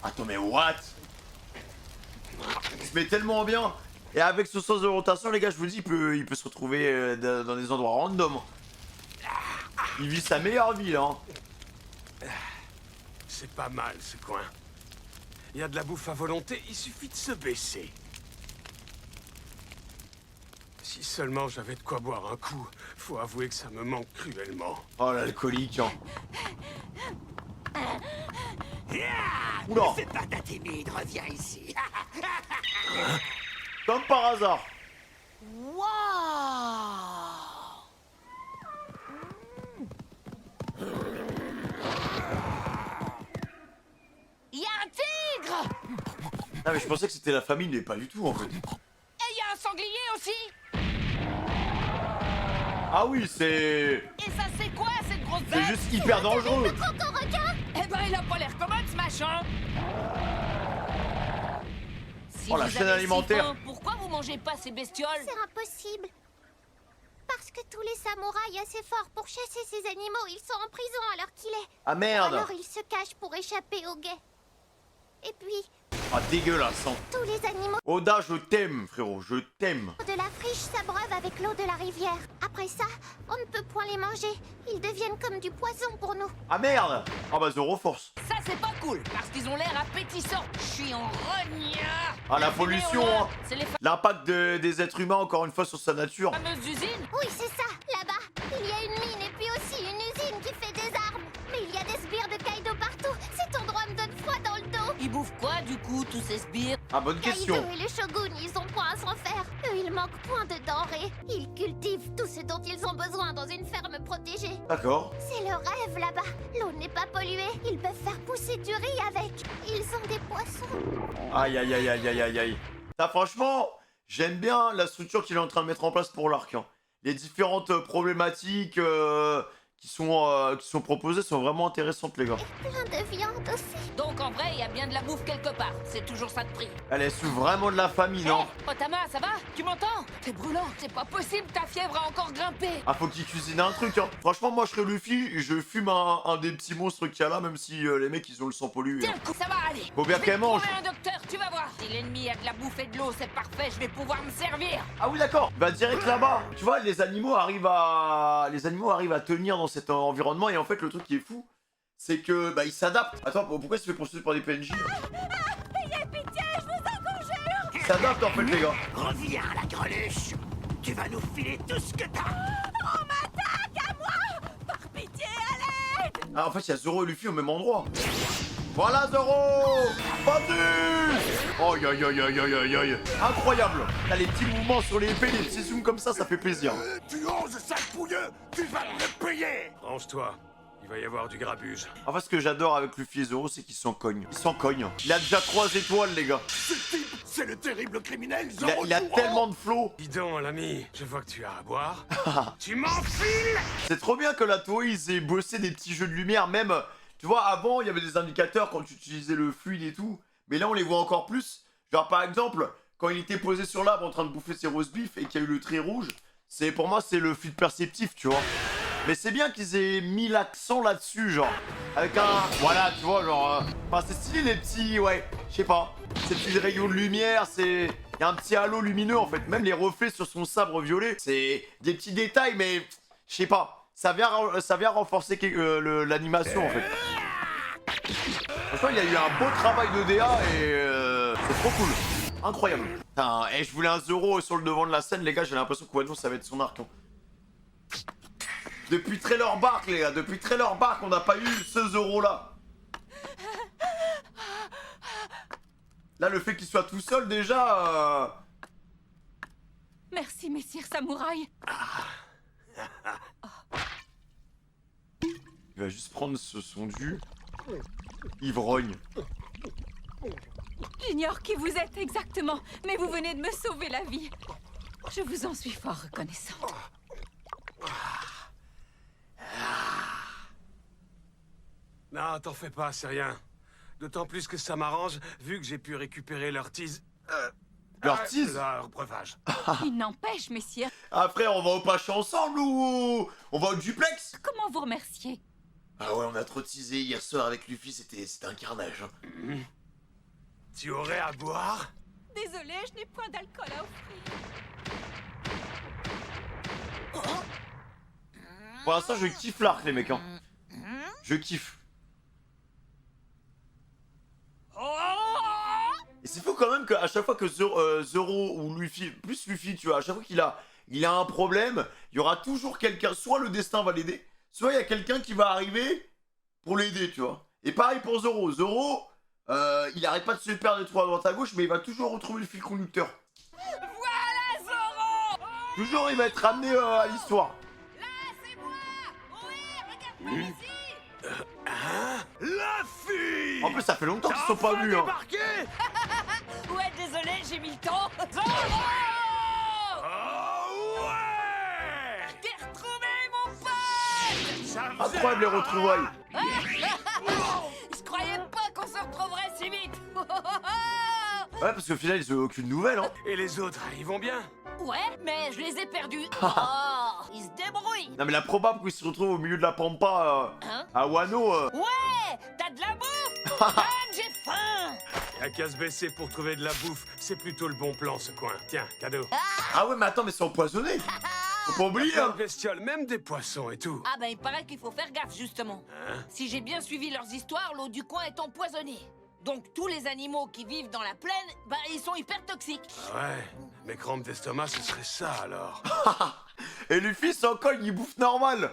Speaker 1: Attends, mais what? Il se met tellement bien. Et avec ce sens de rotation, les gars, je vous dis, il peut se retrouver dans des endroits random. Il vit sa meilleure vie, là.
Speaker 3: C'est pas mal, ce coin. Il y a de la bouffe à volonté, il suffit de se baisser. Si seulement j'avais de quoi boire un coup, faut avouer que ça me manque cruellement.
Speaker 1: Oh, l'alcoolique, hein.
Speaker 2: Yeah!
Speaker 1: Oula.
Speaker 2: Fais pas ta timide, reviens ici.
Speaker 1: Comme par hasard.
Speaker 9: Waouh!
Speaker 4: Il y a un tigre!
Speaker 1: Ah, mais je pensais que c'était la famille, mais pas du tout, en fait.
Speaker 4: Et il y a un sanglier aussi!
Speaker 1: Ah oui, c'est...
Speaker 4: Et ça c'est quoi cette grosse bête?
Speaker 1: C'est juste hyper dangereux.
Speaker 4: Eh ben il a pas l'air commode ce machin! Si
Speaker 1: Oh, la
Speaker 4: vous
Speaker 1: chaîne
Speaker 4: avez
Speaker 1: alimentaire.
Speaker 4: si faim, pourquoi vous mangez pas ces bestioles?
Speaker 7: C'est impossible. Parce que tous les samouraïs assez forts pour chasser ces animaux, ils sont en prison à l'heure qu'il est.
Speaker 1: Ah merde.
Speaker 7: Alors ils se cachent pour échapper aux guets. Et puis,
Speaker 1: Ah, dégueulasse, hein.
Speaker 7: tous les animaux
Speaker 1: Oda, je t'aime, frérot, je t'aime.
Speaker 7: de la friche s'abreuvent avec l'eau de la rivière. Après ça, on ne peut point les manger. Ils deviennent comme du poison pour nous.
Speaker 1: Ah merde. Ah bah, Zoro Force.
Speaker 4: Ça c'est pas cool, parce qu'ils ont l'air appétissants. Je suis en rognard.
Speaker 1: Ah, la pollution, hein.
Speaker 4: C'est les
Speaker 1: L'impact des êtres humains, encore une fois, sur sa nature.
Speaker 4: fameuses usines.
Speaker 7: Oui, c'est ça, là-bas. Il y a une mine et puis aussi une usine qui fait des armes. Mais il y a des sbires de Kaido partout. Cet endroit me donne froid dans le dos.
Speaker 4: Ils bouffent quoi du coup, tous ces sbires?
Speaker 1: Ah, bonne question.
Speaker 7: Kaido et les shoguns, ils ont point à s'en faire. Eux, ils manquent point de denrées. Ils cultivent tout ce dont ils ont besoin dans une ferme protégée.
Speaker 1: D'accord.
Speaker 7: C'est le rêve là-bas. L'eau n'est pas polluée. Ils peuvent faire pousser du riz avec. Ils ont des poissons.
Speaker 1: Aïe, aïe, aïe, aïe, aïe, aïe, aïe. Ça, franchement, j'aime bien la structure qu'il est en train de mettre en place pour l'arc, hein. Les différentes problématiques qui sont proposées sont vraiment intéressantes, les gars.
Speaker 7: Plein de viande aussi.
Speaker 4: Donc en vrai, il y a bien de la bouffe quelque part. C'est toujours ça de prix.
Speaker 1: Elle est sous vraiment de la famille, non?
Speaker 4: Otama, ça va? Tu m'entends? T'es brûlant. C'est pas possible, ta fièvre a encore grimpé.
Speaker 1: Ah, faut qu'il cuisine un truc, hein. Franchement, moi, je serais Luffy, je fume un des petits monstres qu'il y a là, même si les mecs, ils ont le sang pollué.
Speaker 4: Tiens, ça va aller.
Speaker 1: Faut bien
Speaker 4: Je vais
Speaker 1: qu'elle mange.
Speaker 4: trouver un docteur, tu vas voir. Si l'ennemi a de la bouffe et de l'eau, c'est parfait. Je vais pouvoir me servir.
Speaker 1: Ah oui, d'accord. Bah, direct là-bas. Tu vois, les animaux arrivent à tenir dans cet environnement, et en fait, le truc qui est fou, c'est que, bah, ils s'adaptent. Attends, pourquoi il se fait poursuivre par des PNJ?
Speaker 9: Ayez pitié, je vous en conjure!
Speaker 1: Ils s'adaptent, en fait, les gars.
Speaker 2: Reviens, la greluche! Tu vas nous filer tout ce que t'as!
Speaker 9: On m'attaque à moi! Par pitié, à l'aide!
Speaker 1: Ah, en fait, il y a Zoro et Luffy au même endroit. Voilà, Zoro! Vendu! Oh, aïe, aïe, aïe, aïe, aïe, aïe. Incroyable. T'as les petits mouvements sur les épées, les petits zooms comme ça fait plaisir.
Speaker 11: Tu oses, sale pouilleux! Tu vas me payer!
Speaker 3: Range-toi, il va y avoir du grabuge.
Speaker 1: En fait, ce que j'adore avec Luffy et Zoro, c'est qu'ils s'en cognent. Ils s'en cognent. Il a déjà 3 étoiles, les gars.
Speaker 11: Ce type, c'est le terrible criminel
Speaker 1: Il a tellement de flow.
Speaker 3: Dis donc, l'ami, je vois que tu as à boire. Tu m'enfiles!
Speaker 1: C'est trop bien que la Toei, ils aient bossé des petits jeux de lumière, même... Tu vois, avant, il y avait des indicateurs quand tu utilisais le fluide et tout. Mais là, on les voit encore plus. Genre, par exemple, quand il était posé sur l'arbre en train de bouffer ses roast beef et qu'il y a eu le trait rouge, pour moi, c'est le fluide perceptif, tu vois. Mais c'est bien qu'ils aient mis l'accent là-dessus, genre. Avec un... Voilà, tu vois, genre... Enfin, c'est stylé, les petits... Ouais, je sais pas. Ces petits rayons de lumière, c'est... Il y a un petit halo lumineux, en fait. Même les reflets sur son sabre violet, c'est des petits détails, mais... Je sais pas. Ça vient renforcer l'animation, en fait. Franchement, il y a eu un beau travail de DA et c'est trop cool. Incroyable. Putain, et je voulais un Zoro sur le devant de la scène, les gars. J'ai l'impression que Wano, ça va être son arc. Hein. Depuis Trailer Bark, les gars. Depuis Trailer Bark, on n'a pas eu ce Zoro-là. Là, le fait qu'il soit tout seul, déjà...
Speaker 6: Merci, messire samouraï.
Speaker 1: Il va juste prendre son dû. Ivrogne.
Speaker 6: J'ignore qui vous êtes exactement, mais vous venez de me sauver la vie. Je vous en suis fort reconnaissante.
Speaker 3: Non, t'en fais pas, c'est rien. D'autant plus que ça m'arrange, vu que j'ai pu récupérer leur tease.
Speaker 1: Leur tease.
Speaker 3: Leur breuvage.
Speaker 6: Il n'empêche, messieurs.
Speaker 1: Ah frère, on va au Pacha ensemble ou on va au duplex?
Speaker 6: Comment vous remercier?
Speaker 1: Ah ouais, on a trop teasé hier soir avec Luffy, c'était un carnage. Hein.
Speaker 3: Tu aurais à boire?
Speaker 6: Désolée, je n'ai point d'alcool à offrir.
Speaker 1: Pour l'instant, je kiffe l'arc, les mecs. Hein. Je kiffe. Et c'est fou quand même qu'à chaque fois que Zoro ou Luffy, plus Luffy, tu vois, à chaque fois qu'il a un problème, il y aura toujours quelqu'un, soit le destin va l'aider, soit il y a quelqu'un qui va arriver pour l'aider, tu vois. Et pareil pour Zoro. Zoro, il arrête pas de se perdre de trois à droite à gauche, mais il va toujours retrouver le fil conducteur.
Speaker 4: Voilà Zoro!
Speaker 1: Toujours il va être ramené à l'histoire.
Speaker 4: Là, c'est moi! Oui, regarde par ici!
Speaker 3: La fille!
Speaker 1: En plus, ça fait longtemps qu'ils se sont pas vus. Hein.
Speaker 4: Ouais, désolé, j'ai mis le temps. Zoro!
Speaker 3: Oh ouais!
Speaker 4: Je t'ai retrouvé, mon pote!
Speaker 1: Incroyable les retrouvailles.
Speaker 4: Je croyais pas qu'on se retrouverait si vite.
Speaker 1: Ouais, parce qu'au final, ils ont aucune nouvelle. Hein.
Speaker 3: Et les autres, ils vont bien?
Speaker 4: Ouais, mais je les ai perdus. Oh, ils se débrouillent.
Speaker 1: Non, mais la probable qu'ils se retrouvent au milieu de la pampa à Wano.
Speaker 4: Ouais, t'as de la bouffe. Dan, j'ai faim.
Speaker 3: Y'a qu'à se baisser pour trouver de la bouffe. C'est plutôt le bon plan, ce coin. Tiens, cadeau.
Speaker 1: Ah ouais, mais attends, mais c'est empoisonné. Faut pas oublier,
Speaker 3: Plein
Speaker 1: hein.
Speaker 3: de bestioles, même des poissons et tout.
Speaker 4: Ah ben, il paraît qu'il faut faire gaffe, justement. Si j'ai bien suivi leurs histoires, l'eau du coin est empoisonnée. Donc tous les animaux qui vivent dans la plaine, bah ils sont hyper toxiques.
Speaker 3: Ah ouais, mes crampes d'estomac, ce serait ça alors.
Speaker 1: Et Luffy, c'est encore il bouffe normal.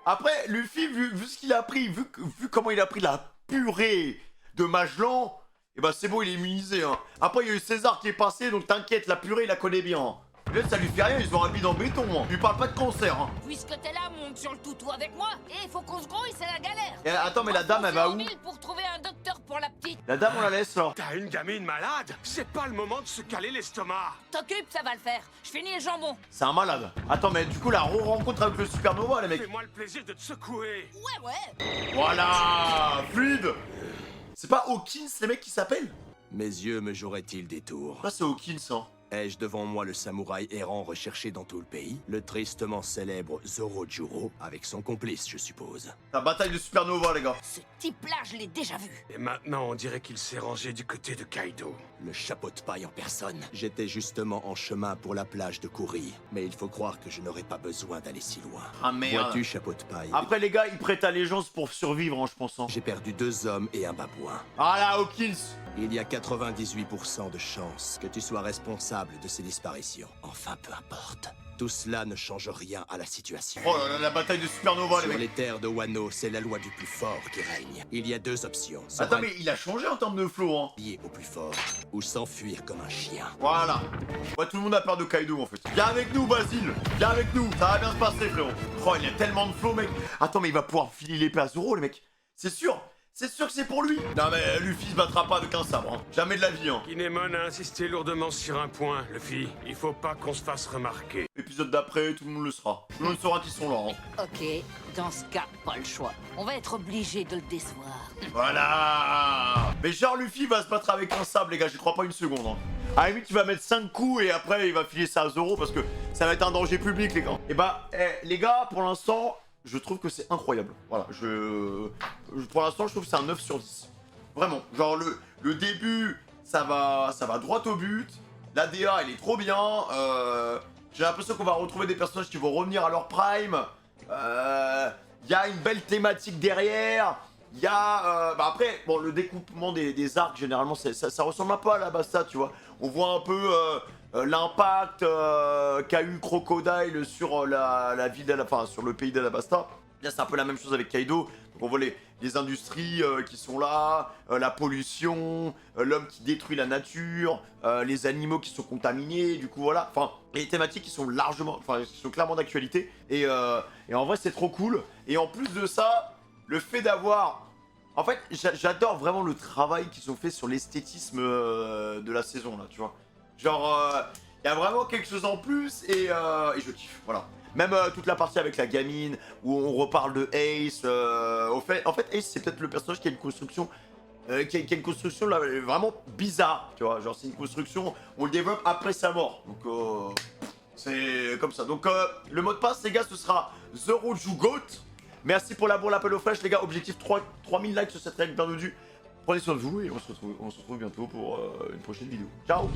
Speaker 1: Après, Luffy, vu ce qu'il a pris, vu comment il a pris la purée de Magellan, et bah c'est bon, il est immunisé. Hein. Après, il y a eu César qui est passé, donc t'inquiète, la purée, il la connaît bien. Hein. Là, ça lui fait rien, ils ont habillé en béton. Hein. Lui parle pas de cancer. Hein.
Speaker 4: Puisque t'es là, monte sur le toutou avec moi. Et il faut qu'on se grouille, c'est la galère.
Speaker 1: Et attends, mais la dame, elle va où?
Speaker 4: Pour trouver un docteur pour la petite.
Speaker 1: La dame, on la laisse là.
Speaker 3: T'as une gamine malade? C'est pas le moment de se caler l'estomac.
Speaker 4: T'occupe, ça va le faire. Je finis le jambon.
Speaker 1: C'est un malade. Attends, mais du coup, la rencontre avec le Supernova, les mecs.
Speaker 3: Fais-moi le plaisir de te secouer.
Speaker 4: Ouais.
Speaker 1: Voilà, fluide. C'est pas Hawkins, les mecs qui s'appellent?
Speaker 13: Mes yeux me joueraient-ils des tours?
Speaker 1: Là, c'est Hawkins, hein.
Speaker 13: Ai-je devant moi le samouraï errant recherché dans tout le pays? Le tristement célèbre Zorojuro, avec son complice, je suppose.
Speaker 1: La bataille de Supernova, les gars.
Speaker 4: Ce type-là, je l'ai déjà vu.
Speaker 3: Et maintenant, on dirait qu'il s'est rangé du côté de Kaido.
Speaker 13: Le chapeau de paille en personne. J'étais justement en chemin pour la plage de Kuri. Mais il faut croire que je n'aurais pas besoin d'aller si loin.
Speaker 1: Ah merde.
Speaker 13: Vois-tu, chapeau de paille?
Speaker 1: Après, les gars, ils prêtent allégeance pour survivre, hein, je pense. Hein.
Speaker 13: J'ai perdu 2 hommes et un babouin.
Speaker 1: Ah là, Hawkins.
Speaker 13: Il y a 98% de chances que tu sois responsable de ces disparitions. Enfin, peu importe. Tout cela ne change rien à la situation.
Speaker 1: Oh là là, la bataille de Supernova, les
Speaker 13: Sur
Speaker 1: mecs.
Speaker 13: les terres de Wano, c'est la loi du plus fort qui règne. Il y a 2 options. Se
Speaker 1: Attends, mais il a changé en termes de flow, hein.
Speaker 13: rallier au plus fort, ou s'enfuir comme un chien.
Speaker 1: Voilà. Ouais, tout le monde a peur de Kaido, en fait. Viens avec nous, Basile. Viens avec nous. Ça va bien se passer, frérot. Oh, il a tellement de flow, mec. Attends, mais il va pouvoir filer l'épée à Zoro, les mecs. C'est sûr. C'est sûr que c'est pour lui. Non, mais Luffy se battra pas avec un sabre. Hein. Jamais de la vie, hein.
Speaker 3: Kinemon a insisté lourdement sur un point, Luffy. Il faut pas qu'on se fasse remarquer.
Speaker 1: L'épisode d'après, tout le monde le sera. Tout le monde saura qu'ils sont là. Hein.
Speaker 4: Ok, dans ce cas, pas le choix. On va être obligé de le décevoir.
Speaker 1: Voilà. Mais genre, Luffy va se battre avec un sabre, les gars. J'y crois pas une seconde. Hein. À la limite, il va mettre 5 coups et après, il va filer ça à Zoro parce que ça va être un danger public, les gars. Et bah, les gars, pour l'instant... Je trouve que c'est incroyable. Voilà, pour l'instant, je trouve que c'est un 9 sur 10. Vraiment. Genre, le début, ça va droit au but. La DA, elle est trop bien. J'ai l'impression qu'on va retrouver des personnages qui vont revenir à leur prime. Il y a une belle thématique derrière. Il y a... bah après, bon, le découpement des arcs, généralement, ça ressemble un peu à la Basta, tu vois. On voit un peu... l'impact qu'a eu Crocodile sur la ville enfin sur le pays d'Alabasta. Là c'est un peu la même chose avec Kaido. Donc on voit les industries qui sont là, la pollution, l'homme qui détruit la nature, les animaux qui sont contaminés, du coup voilà. Enfin, les thématiques qui sont largement, enfin qui sont clairement d'actualité. Et en vrai c'est trop cool. Et en plus de ça, le fait d'avoir... En fait, j'adore vraiment le travail qu'ils ont fait sur l'esthétisme de la saison là, tu vois. Genre, il y a vraiment quelque chose en plus et je kiffe, voilà. Même toute la partie avec la gamine, où on reparle de Ace. En fait, Ace, c'est peut-être le personnage qui a une construction qui a une construction là, vraiment bizarre, tu vois. Genre, c'est une construction, on le développe après sa mort. Donc, c'est comme ça. Donc, le mot de passe, les gars, ce sera The Roju Goat. Merci pour l'appel aux flèches, les gars. Objectif 3000 likes sur cette règle, bien entendu. Prenez soin de vous et on se retrouve bientôt pour une prochaine vidéo. Ciao!